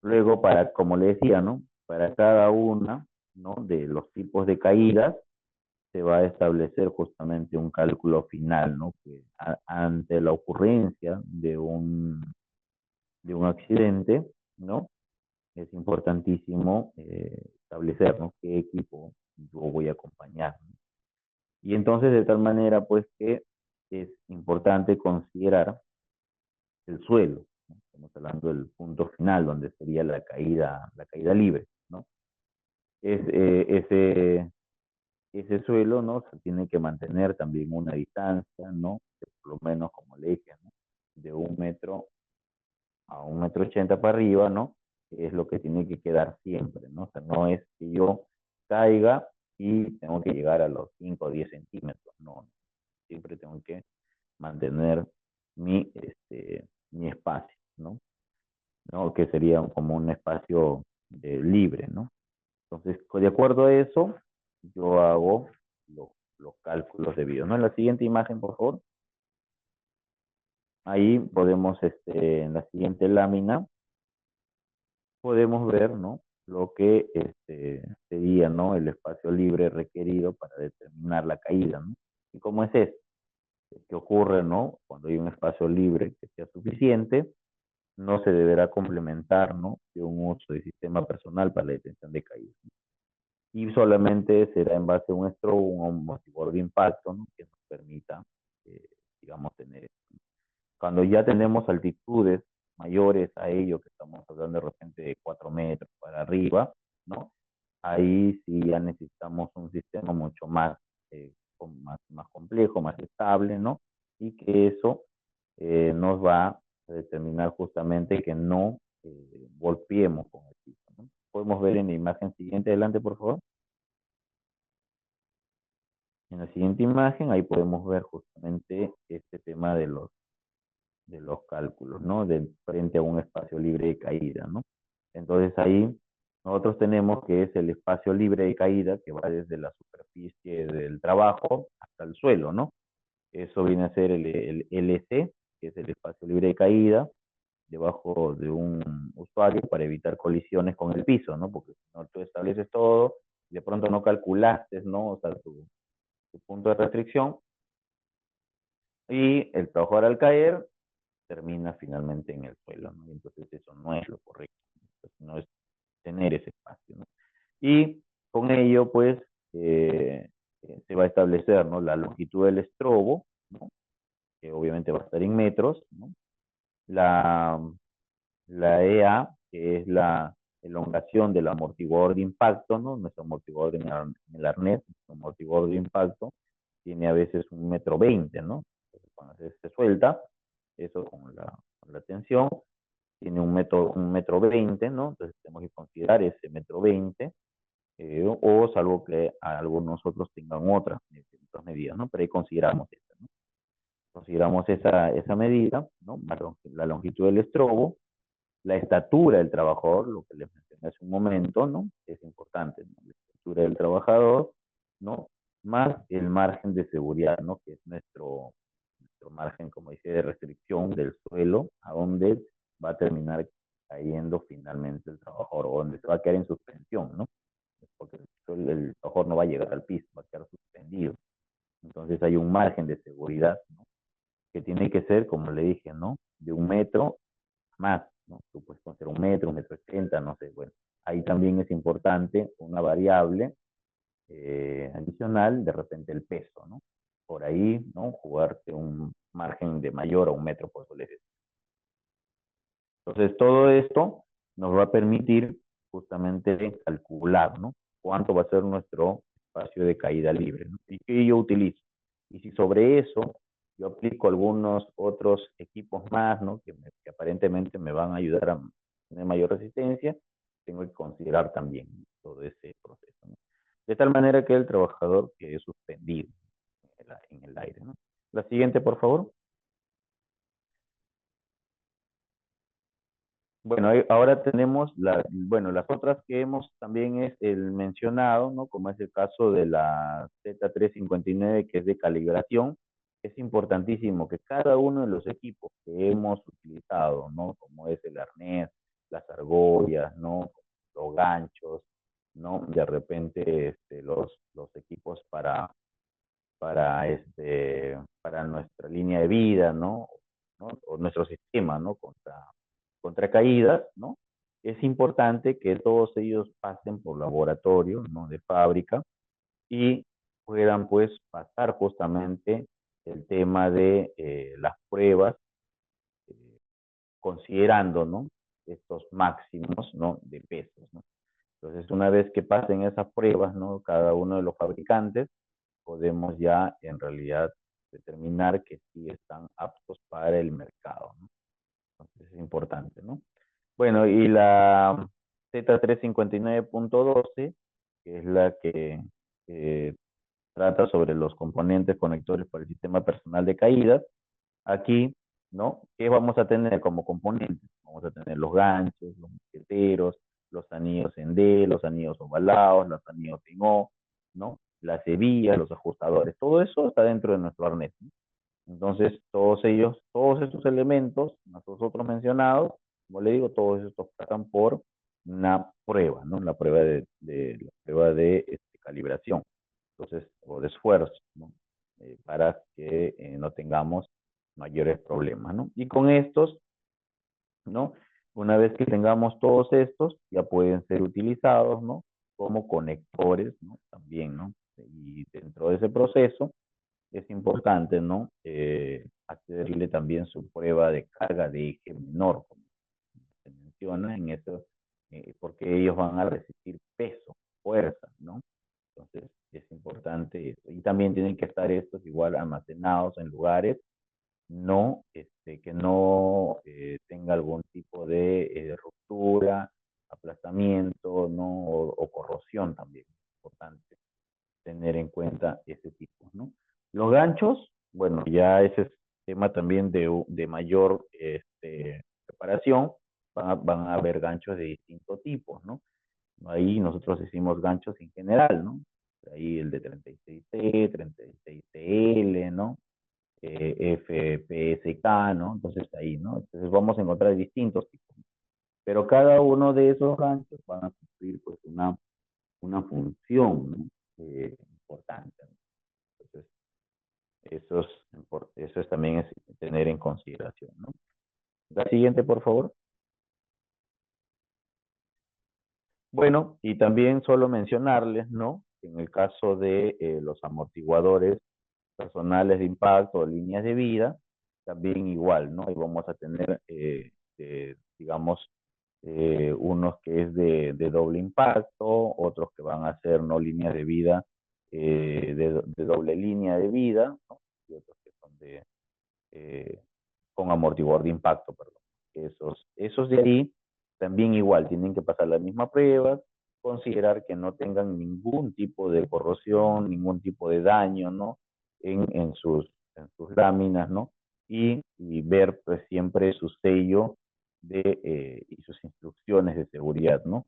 B: luego, como le decía, ¿no? Para cada una, ¿no? De los tipos de caídas, se va a establecer justamente un cálculo final, ¿no? Que ante la ocurrencia de un accidente, ¿no? Es importantísimo establecer, ¿no? Qué equipo yo voy a acompañar, ¿no? Y entonces, de tal manera, pues, que es importante considerar el suelo, ¿no? Estamos hablando del punto final, donde sería la caída libre, ¿no? Es, ese suelo, ¿no? Se tiene que mantener también una distancia, ¿no? De por lo menos, como le dije, ¿no? De 1 metro a 1,80 m para arriba, ¿no? Es lo que tiene que quedar siempre, ¿no? O sea, no es que yo caiga y tengo que llegar a los 5 o 10 centímetros, no. Siempre tengo que mantener mi espacio, ¿no? ¿No? Que sería como un espacio libre, ¿no? Entonces, de acuerdo a eso, yo hago los cálculos debidos, ¿no? En la siguiente imagen, por favor. Ahí podemos, en la siguiente lámina, podemos ver, ¿no? Lo que sería, ¿no? El espacio libre requerido para determinar la caída, ¿no? ¿Y cómo es esto? ¿Qué ocurre, no? Cuando hay un espacio libre que sea suficiente, no se deberá complementar, ¿no? De un uso de sistema personal para la detención de caída. Y solamente será en base a un stroke, un amortiguador de impacto, ¿no? Que nos permita, eh, digamos, tener esto. Cuando ya tenemos altitudes mayores a ello, que estamos hablando de repente de 4 metros para arriba, ¿no? Ahí sí ya necesitamos un sistema mucho más complejo, más estable, ¿no? Y que eso nos va a determinar justamente que no golpeemos con el piso, ¿no? Podemos ver en la imagen siguiente, adelante por favor. En la siguiente imagen, ahí podemos ver justamente este tema de los cálculos, ¿no? Frente a un espacio libre de caída, ¿no? Entonces ahí nosotros tenemos que es el espacio libre de caída que va desde la superficie del trabajo hasta el suelo, ¿no? Eso viene a ser el LC, que es el espacio libre de caída, debajo de un usuario para evitar colisiones con el piso, ¿no? Porque si no, tú estableces todo, y de pronto no calculaste, ¿no? O sea, tu punto de restricción, y el trabajador al caer termina finalmente en el suelo, ¿no? Y entonces eso no es lo correcto, no es tener ese espacio, ¿no? Y con ello, pues, se va a establecer, ¿no? La longitud del estrobo, ¿no? Que obviamente va a estar en metros, ¿no? La, la EA, que es la elongación del amortiguador de impacto, ¿no? Nuestro amortiguador en el arnés, nuestro amortiguador de impacto, tiene a veces 1,20 m, ¿no? Entonces, cuando se suelta, eso con la tensión, tiene 1,20 m, ¿no? Entonces tenemos que considerar ese 1,20 m, o salvo que algunos otros tengan otras medidas, ¿no? Pero ahí consideramos eso, ¿no? Consideramos esa medida, ¿no? La longitud del estrobo, la estatura del trabajador, lo que les mencioné hace un momento, ¿no? Es importante, ¿no? La estatura del trabajador, ¿no? Más el margen de seguridad, ¿no? Que es nuestro margen, como dice, de restricción del suelo, a donde va a terminar cayendo finalmente el trabajador, o donde se va a quedar en suspensión, ¿no? Porque el trabajador no va a llegar al piso, va a quedar suspendido. Entonces hay un margen de seguridad, ¿no? Que tiene que ser, como le dije, ¿no? De 1 metro más, ¿no? Tú puedes conocer 1 metro, 1,80 m, no sé, bueno. Ahí también es importante una variable adicional, de repente el peso, ¿no? Por ahí, ¿no? Jugarte un margen de mayor a 1 metro por solera. Entonces, todo esto nos va a permitir justamente calcular, ¿no? Cuánto va a ser nuestro espacio de caída libre, ¿no? Y qué yo utilizo. Y si sobre eso yo aplico algunos otros equipos más, ¿no? Que aparentemente me van a ayudar a tener mayor resistencia, tengo que considerar también todo ese proceso, ¿no? De tal manera que el trabajador quede suspendido en el aire, ¿no? La siguiente, por favor. Bueno, ahora tenemos bueno, las otras que hemos también es el mencionado, ¿no? Como es el caso de la Z359, que es de calibración. Es importantísimo que cada uno de los equipos que hemos utilizado, ¿no? Como es el arnés, las argollas, ¿no? Los ganchos, ¿no? De repente los equipos para nuestra línea de vida, ¿no? ¿No? O nuestro sistema, ¿no? Contra caídas, ¿no? Es importante que todos ellos pasen por laboratorio, ¿no? De fábrica y puedan, pues, pasar justamente el tema de las pruebas, eh, considerando, ¿no? Estos máximos, ¿no? De pesos, ¿no? Entonces, una vez que pasen esas pruebas, ¿no? Cada uno de los fabricantes, podemos ya en realidad determinar que sí están aptos para el mercado, ¿no? Entonces es importante, ¿no? Bueno, y la Z359.12, que es la que eh, trata sobre los componentes conectores para el sistema personal de caídas. Aquí, ¿no? ¿Qué vamos a tener como componentes? Vamos a tener los ganchos, los mosqueteros, los anillos en D, los anillos ovalados, los anillos en O, ¿no? Las hebillas, los ajustadores. Todo eso está dentro de nuestro arnés, ¿no? Entonces, todos estos elementos, los otros mencionados, como le digo, todos estos pasan por una prueba, ¿no? La prueba de calibración, entonces, o de esfuerzo, ¿no? Para que no tengamos mayores problemas, ¿no? Y con estos, ¿no? Una vez que tengamos todos estos, ya pueden ser utilizados, ¿no? Como conectores, ¿no? También, ¿no? Y dentro de ese proceso, es importante, ¿no? Hacerle también su prueba de carga de eje menor, como se menciona en eso, porque ellos van a resistir peso, fuerza, ¿no? Entonces, es importante eso. Y también tienen que estar estos igual almacenados en lugares que no tenga algún tipo de ruptura, aplastamiento, ¿no? O corrosión también. Es importante tener en cuenta ese tipo, ¿no? Los ganchos, bueno, ya ese es tema también de mayor preparación, van a haber ganchos de distintos tipos, ¿no? Ahí nosotros decimos ganchos en general, ¿no? Ahí el de 36T, 36TL, ¿no? FPSK, ¿no? Entonces ahí, ¿no? Entonces vamos a encontrar distintos tipos. Pero cada uno de esos ganchos van a cumplir pues una función, ¿no? Importante, ¿no? Entonces, eso es también es tener en consideración, ¿no? La siguiente, por favor. Bueno, y también solo mencionarles, ¿no? En el caso de los amortiguadores personales de impacto o líneas de vida, también igual, ¿no? Ahí vamos a tener, digamos, unos que es de doble impacto, otros que van a ser no líneas de vida, de doble línea de vida, ¿no? Y otros que son eh, con amortiguador de impacto, perdón. Esos de ahí también igual tienen que pasar la misma prueba, considerar que no tengan ningún tipo de corrosión, ningún tipo de daño, ¿no? En sus sus láminas, ¿no? Y ver pues siempre su sello y sus instrucciones de seguridad, ¿no?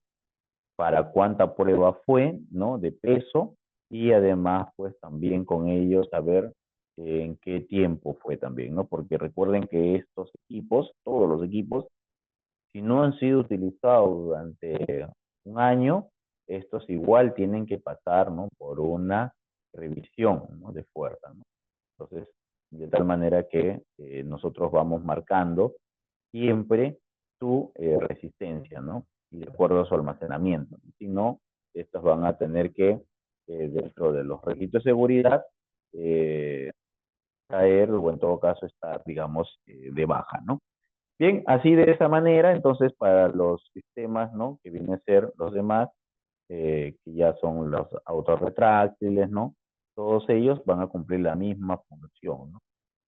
B: Para cuánta prueba fue, ¿no? De peso y además pues también con ellos saber en qué tiempo fue también, ¿no? Porque recuerden que estos equipos, todos los equipos, si no han sido utilizados durante un año, estos igual tienen que pasar, ¿no? Por una revisión, ¿no? De fuerza, ¿no? Entonces, de tal manera que nosotros vamos marcando siempre su resistencia, ¿no? Y de acuerdo a su almacenamiento. Si no, estos van a tener que, dentro de los requisitos de seguridad, eh, caer o en todo caso estar, digamos, de baja, ¿no? Bien, así de esa manera, entonces para los sistemas, ¿no? Que vienen a ser los demás, que ya son los autorretráctiles, ¿no? Todos ellos van a cumplir la misma función, ¿no?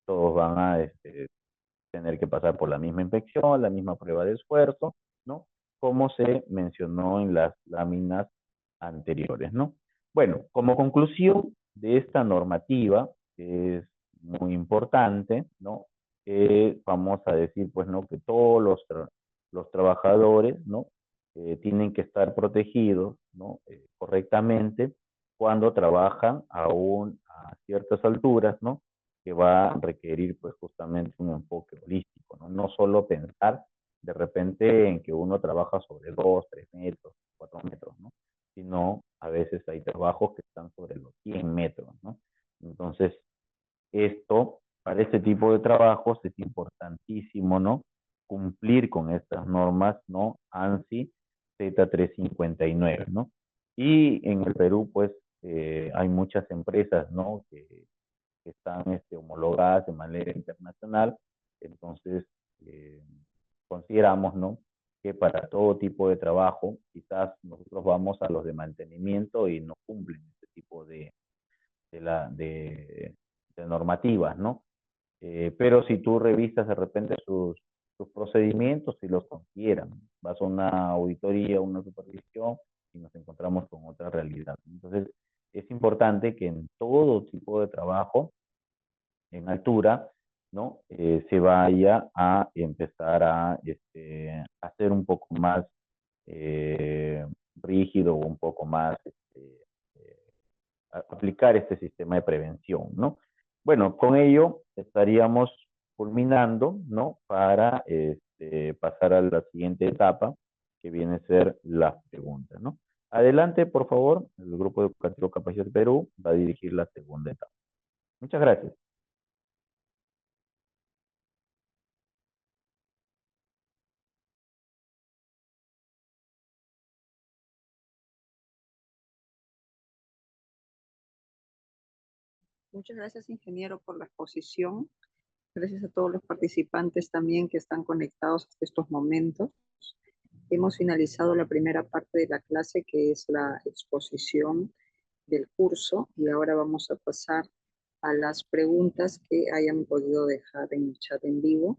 B: Todos van a tener que pasar por la misma inspección, la misma prueba de esfuerzo, ¿no? Como se mencionó en las láminas anteriores, ¿no? Bueno, como conclusión de esta normativa, que es muy importante, ¿no? Vamos a decir, pues, ¿no? Que todos los trabajadores, ¿no? Tienen que estar protegidos, ¿no? Correctamente cuando trabajan aún a ciertas alturas, ¿no? Que va a requerir pues justamente un enfoque holístico, ¿no? No solo pensar de repente en que uno trabaja sobre 2, 3 metros, 4 metros, ¿no? Sino a veces hay trabajos que están sobre los 100 metros, ¿no? Entonces, esto, para este tipo de trabajos es importantísimo, ¿no? Cumplir con estas normas, ¿no? ANSI Z359, ¿no? Y en el Perú, pues, hay muchas empresas, ¿no? Que están homologadas de manera internacional. Entonces, eh, consideramos, ¿no? Que para todo tipo de trabajo, quizás nosotros vamos a los de mantenimiento y no cumplen este tipo de, la, de normativas, ¿no? Pero si tú revisas de repente sus procedimientos, si los consideran, vas a una auditoría, una supervisión y nos encontramos con otra realidad. Entonces, es importante que en todo tipo de trabajo, en altura, ¿no? Se vaya a empezar a hacer un poco más rígido o un poco más aplicar este sistema de prevención, ¿no? Bueno, con ello estaríamos culminando, ¿no? Para pasar a la siguiente etapa, que viene a ser las preguntas, ¿no? Adelante, por favor, el Grupo Educativo Capacidad Perú va a dirigir la segunda etapa. Muchas gracias.
C: Muchas gracias, ingeniero, por la exposición. Gracias a todos los participantes también que están conectados hasta estos momentos. Hemos finalizado la primera parte de la clase, que es la exposición del curso, y ahora vamos a pasar a las preguntas que hayan podido dejar en el chat en vivo,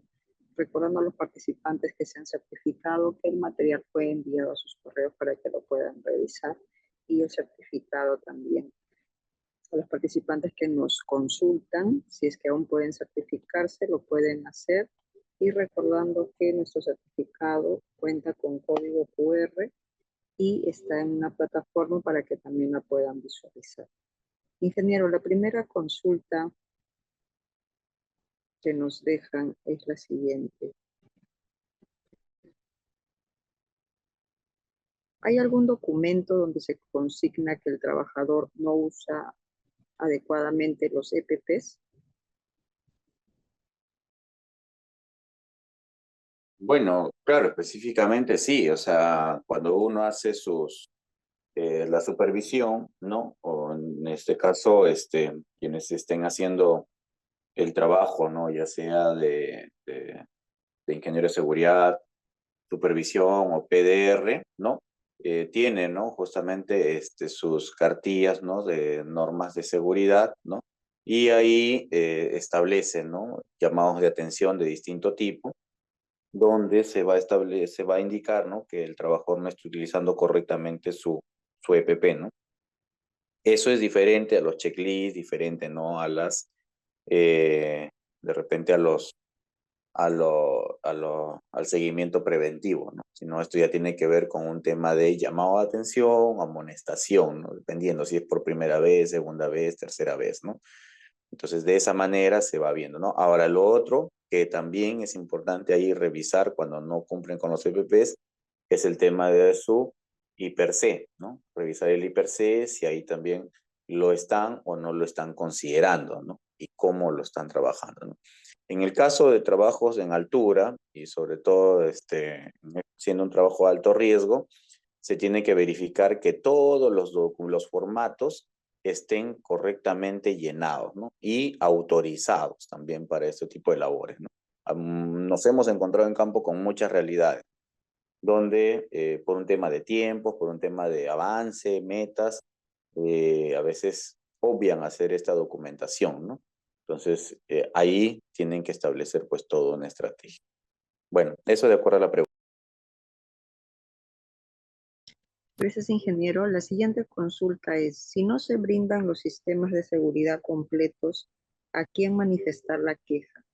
C: recordando a los participantes que se han certificado que el material fue enviado a sus correos para que lo puedan revisar, y el certificado también. A los participantes que nos consultan, si es que aún pueden certificarse, lo pueden hacer, y recordando que nuestro certificado cuenta con código QR y está en una plataforma para que también la puedan visualizar. Ingeniero, la primera consulta que nos dejan es la siguiente. ¿Hay algún documento donde se consigna que el trabajador no usa adecuadamente los EPPs?
D: Bueno, claro, específicamente sí, o sea, cuando uno hace la supervisión, ¿no? O en este caso, quienes estén haciendo el trabajo, ¿no? Ya sea de ingeniero de seguridad, supervisión o PDR, ¿no? Tienen, ¿no? Justamente sus cartillas, ¿no? De normas de seguridad, ¿no? Y ahí establecen, ¿no? Llamados de atención de distinto tipo, donde se va a indicar, ¿no? Que el trabajador no está utilizando correctamente su EPP, ¿no? Eso es diferente a los checklists, diferente, ¿no? A las de repente al seguimiento preventivo, ¿no? Sino esto ya tiene que ver con un tema de llamado de atención, amonestación, ¿no? Dependiendo si es por primera vez, segunda vez, tercera vez, ¿no? Entonces, de esa manera se va viendo, ¿no? Ahora, lo otro que también es importante ahí revisar cuando no cumplen con los EPPs es el tema de su IPER-C, ¿no? Revisar el IPER-C, si ahí también lo están o no lo están considerando, ¿no? Y cómo lo están trabajando, ¿no? En el caso de trabajos en altura, y sobre todo siendo un trabajo de alto riesgo, se tiene que verificar que todos los formatos estén correctamente llenados, ¿no? Y autorizados también para este tipo de labores, ¿no? Nos hemos encontrado en campo con muchas realidades, donde por un tema de tiempo, por un tema de avance, metas, a veces obvian hacer esta documentación, ¿no? Entonces, ahí tienen que establecer pues toda una estrategia. Bueno, eso de acuerdo a la pregunta.
C: Gracias, ingeniero. La siguiente consulta es, si no se brindan los sistemas de seguridad completos, ¿a quién manifestar la queja?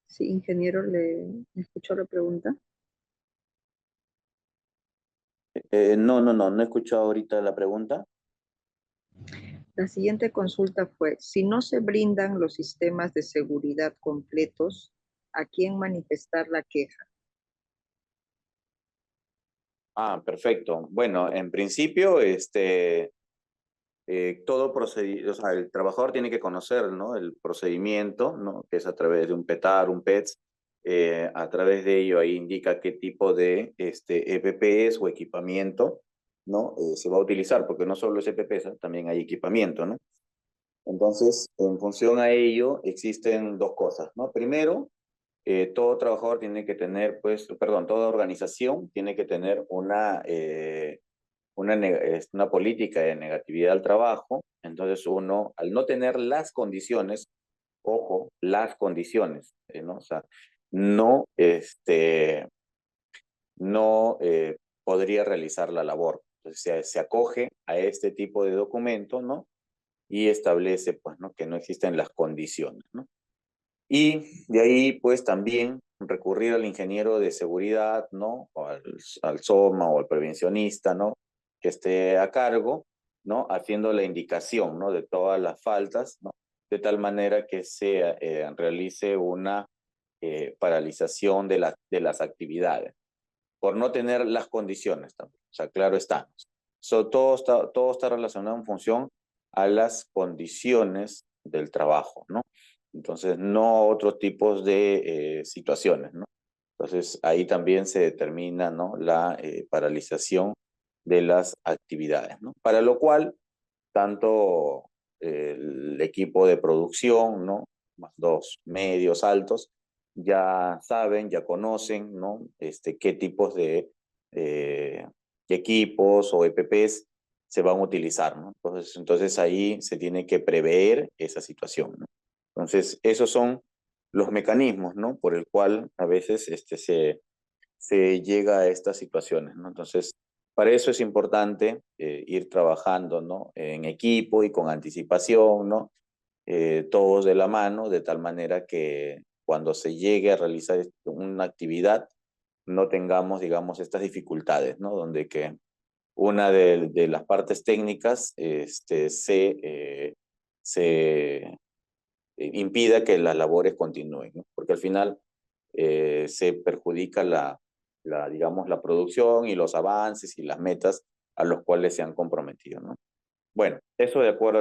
C: Sí, ingeniero, ¿le escuchó la pregunta?
B: No he escuchado ahorita la pregunta.
C: La siguiente consulta fue, si no se brindan los sistemas de seguridad completos, ¿a quién manifestar la queja?
D: Ah, perfecto. Bueno, en principio, todo procedimiento, o sea, el trabajador tiene que conocer, ¿no? El procedimiento, ¿no? Que es a través de un PETAR, un PETS. A través de ello ahí indica qué tipo de EPPs o equipamiento, ¿no? Se va a utilizar, porque no solo es EPPs, también hay equipamiento, ¿no? Entonces, en función a ello, existen dos cosas, ¿no? Primero, todo trabajador tiene que tener, pues, perdón, toda organización tiene que tener una política de negatividad al trabajo. Entonces uno, al no tener las condiciones, ojo, las condiciones, ¿no? O sea, no, no podría realizar la labor. Entonces se acoge a este tipo de documento, ¿no? Y establece, pues, ¿no? Que no existen las condiciones, ¿no? Y de ahí, pues, también recurrir al ingeniero de seguridad, ¿no? O al SOMA o al prevencionista, ¿no? Que esté a cargo, ¿no? Haciendo la indicación, ¿no? De todas las faltas, ¿no? De tal manera que se realice una paralización de las actividades, por no tener las condiciones también. O sea, claro está. Todo está relacionado en función a las condiciones del trabajo, ¿no? Entonces, no otros tipos de situaciones, ¿no? Entonces, ahí también se determina, ¿no? La paralización de las actividades, ¿no? Para lo cual, tanto el equipo de producción, ¿no? Más dos medios altos, ya saben, ya conocen, ¿no? Qué tipos de eh, equipos o EPPs se van a utilizar, ¿no? Entonces ahí se tiene que prever esa situación, ¿no? Entonces, esos son los mecanismos, ¿no? Por el cual a veces se llega a estas situaciones, ¿no? Entonces, para eso es importante ir trabajando, ¿no? En equipo y con anticipación, ¿no? Todos de la mano, de tal manera que cuando se llegue a realizar una actividad, no tengamos, digamos, estas dificultades, ¿no? Donde que una de las partes técnicas se impida que las labores continúen, ¿no? Porque al final se perjudica digamos, la producción y los avances y las metas a los cuales se han comprometido, ¿no? Bueno, eso de acuerdo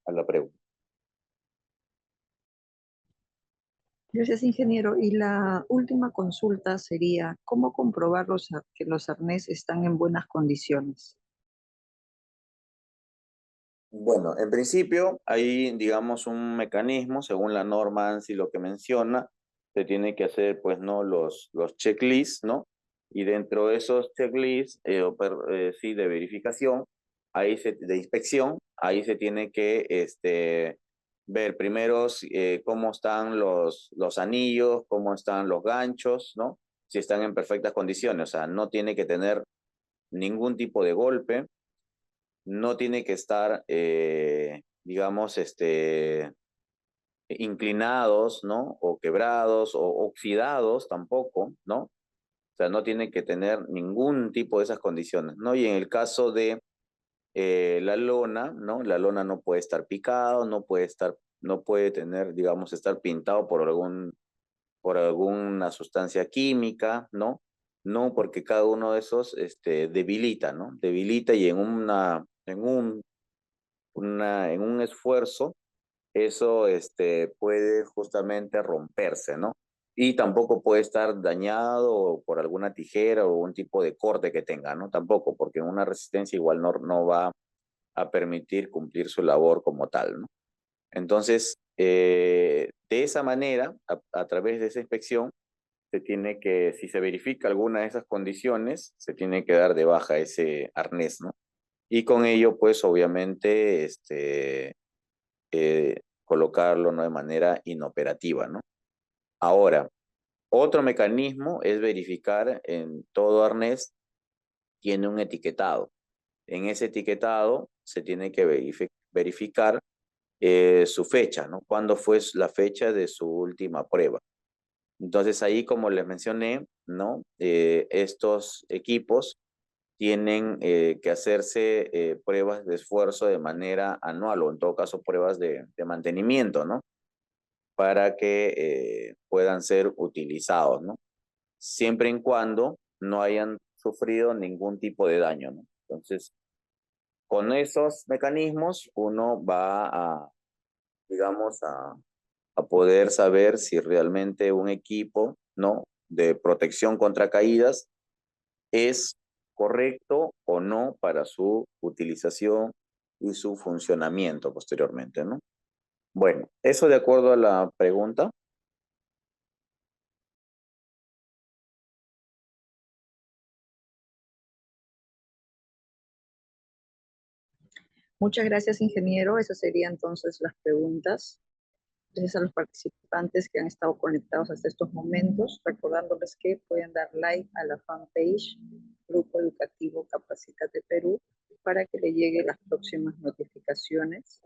D: a la pregunta.
C: Gracias, ingeniero. Y la última consulta sería, ¿cómo comprobar que los arnés están en buenas condiciones?
D: Bueno, en principio hay, digamos, un mecanismo, según la norma ANSI lo que menciona, se tiene que hacer, pues, ¿no? Los checklists, ¿no? Y dentro de esos checklists, sí, de verificación, de inspección, ahí se tiene que ver primero cómo están los anillos, cómo están los ganchos, ¿no? Si están en perfectas condiciones, o sea, no tiene que tener ningún tipo de golpe, no tiene que estar, digamos, inclinados, ¿no? O quebrados o oxidados tampoco, ¿no? O sea, no tiene que tener ningún tipo de esas condiciones, ¿no? Y en el caso de la lona, ¿no? La lona no puede estar picado, no puede tener, digamos, estar pintado por alguna sustancia química, ¿no? No, porque cada uno de esos debilita, ¿no? Debilita y en un esfuerzo eso puede justamente romperse, ¿no? Y tampoco puede estar dañado por alguna tijera o un tipo de corte que tenga, ¿no? Tampoco, porque una resistencia igual no va a permitir cumplir su labor como tal, ¿no? Entonces, de esa manera, a través de esa inspección, si se verifica alguna de esas condiciones, se tiene que dar de baja ese arnés, ¿no? Y con ello, pues, obviamente, colocarlo, ¿no? De manera inoperativa, ¿no? Ahora, otro mecanismo es verificar en todo arnés tiene un etiquetado. En ese etiquetado se tiene que verificar su fecha, ¿no? ¿Cuándo fue la fecha de su última prueba? Entonces ahí, como les mencioné, ¿no? Estos equipos tienen que hacerse pruebas de esfuerzo de manera anual o en todo caso pruebas de mantenimiento, ¿no? Para que puedan ser utilizados, ¿no? Siempre y cuando no hayan sufrido ningún tipo de daño, ¿no? Entonces, con esos mecanismos uno va digamos, a poder saber si realmente un equipo, ¿no? De protección contra caídas es correcto o no para su utilización y su funcionamiento posteriormente, ¿no? Bueno, eso de acuerdo a la pregunta.
C: Muchas gracias, ingeniero. Esas serían entonces las preguntas. Gracias a los participantes que han estado conectados hasta estos momentos, recordándoles que pueden dar like a la fanpage Grupo Educativo Capacítate Perú para que le lleguen las próximas notificaciones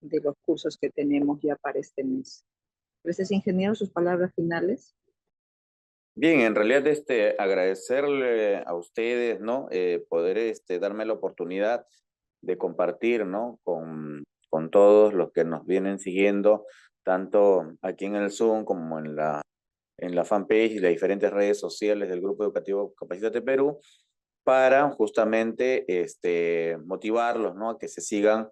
C: de los cursos que tenemos ya para este mes. Gracias, ingeniero. Sus palabras finales.
D: Bien, en realidad agradecerle a ustedes, ¿no? Poder darme la oportunidad de compartir, ¿no? Con todos los que nos vienen siguiendo, tanto aquí en el Zoom como en la fanpage y las diferentes redes sociales del Grupo Educativo Capacítate Perú, para justamente motivarlos, ¿no? A que sigan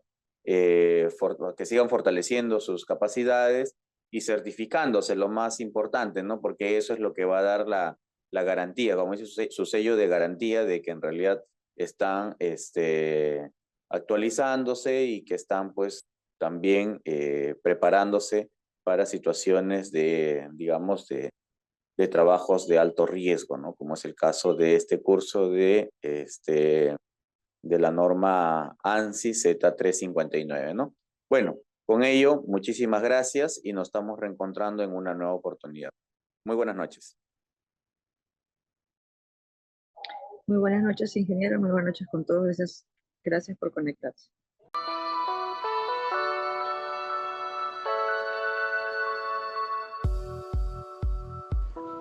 D: fortaleciendo sus capacidades y certificándose, lo más importante, ¿no? Porque eso es lo que va a dar la garantía, como dice su sello de garantía de que en realidad están actualizándose y que están pues también preparándose para situaciones digamos, de trabajos de alto riesgo, ¿no? Como es el caso de este curso de la norma ANSI Z359, ¿no? Bueno, con ello, muchísimas gracias y nos estamos reencontrando en una nueva oportunidad. Muy buenas noches.
C: Muy buenas noches, ingeniero. Muy buenas noches con todos. Gracias por conectarse.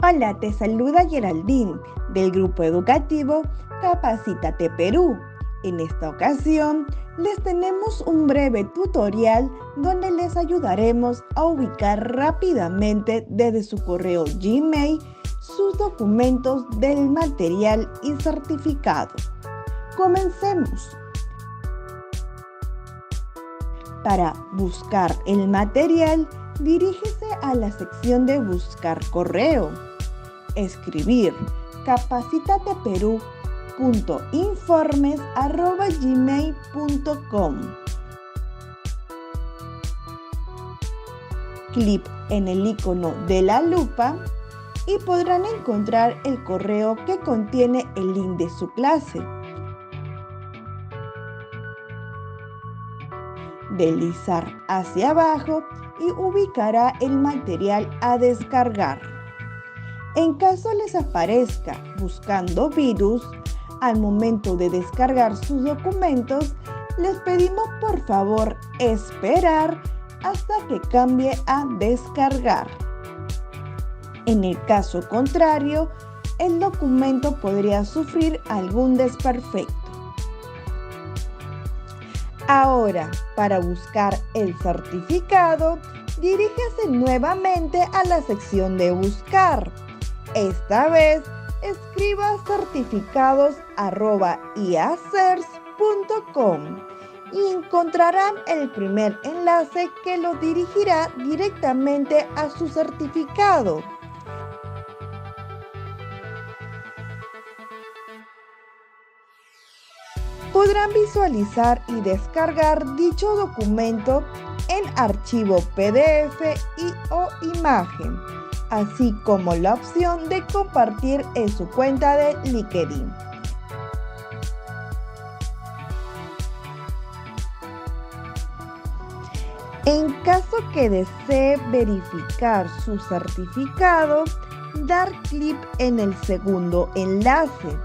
E: Hola, te saluda Geraldine del Grupo Educativo Capacítate Perú. En esta ocasión les tenemos un breve tutorial donde les ayudaremos a ubicar rápidamente desde su correo Gmail sus documentos del material y certificado. Comencemos. Para buscar el material, dirígese a la sección de Buscar correo. Escribir capacitateperú.informes@gmail.com. Clic en el icono de la lupa y podrán encontrar el correo que contiene el link de su clase. deslizar hacia abajo y ubicará el material a descargar. En caso les aparezca buscando virus, al momento de descargar sus documentos, les pedimos por favor esperar hasta que cambie a descargar. En el caso contrario, el documento podría sufrir algún desperfecto. Ahora, para buscar el certificado, diríjase nuevamente a la sección de buscar. Esta vez, escriba certificados@iacers.com y encontrarán el primer enlace que lo dirigirá directamente a su certificado. Podrán visualizar y descargar dicho documento en archivo PDF o imagen, así como la opción de compartir en su cuenta de LinkedIn. En caso que desee verificar su certificado, dar clic en el segundo enlace,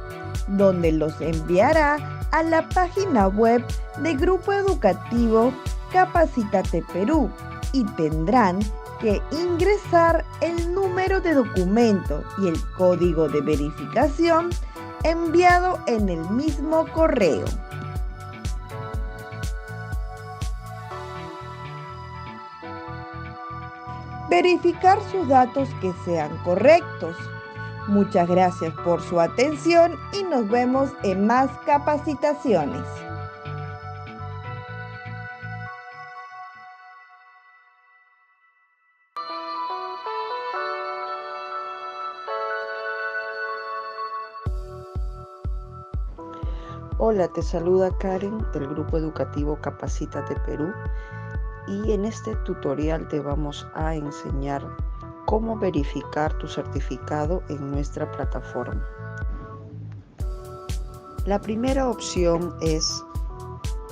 E: donde los enviará a la página web del Grupo Educativo Capacítate Perú y tendrán que ingresar el número de documento y el código de verificación enviado en el mismo correo. Verificar sus datos que sean correctos. Muchas gracias por su atención y nos vemos en más capacitaciones.
F: Hola, te saluda Karen del Grupo Educativo Capacítate Perú y en este tutorial te vamos a enseñar cómo verificar tu certificado en nuestra plataforma. La primera opción es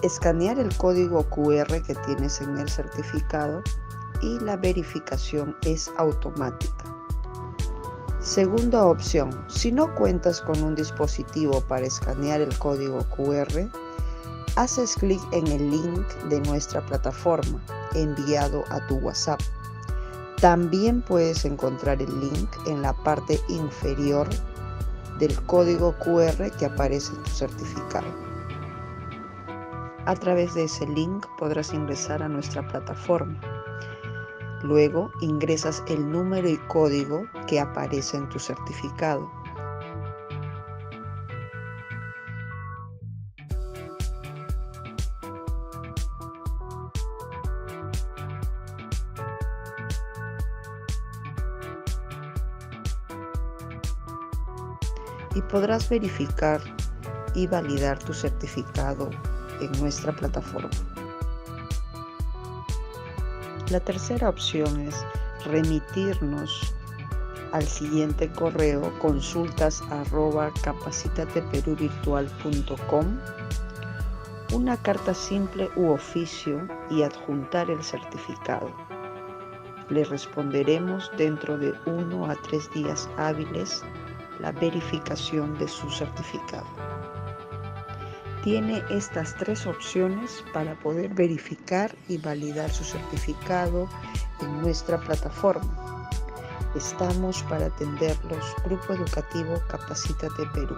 F: escanear el código QR que tienes en el certificado y la verificación es automática. Segunda opción, si no cuentas con un dispositivo para escanear el código QR, haces clic en el link de nuestra plataforma enviado a tu WhatsApp. También puedes encontrar el link en la parte inferior del código QR que aparece en tu certificado. A través de ese link podrás ingresar a nuestra plataforma. Luego ingresas el número y código que aparece en tu certificado. Y podrás verificar y validar tu certificado en nuestra plataforma. La tercera opción es remitirnos al siguiente correo consultas@capacitateperuvirtual.com una carta simple u oficio y adjuntar el certificado. Le responderemos dentro de 1 a 3 días hábiles la verificación de su certificado. Tiene estas 3 opciones para poder verificar y validar su certificado en nuestra plataforma. Estamos para atenderlos, Grupo Educativo Capacítate Perú.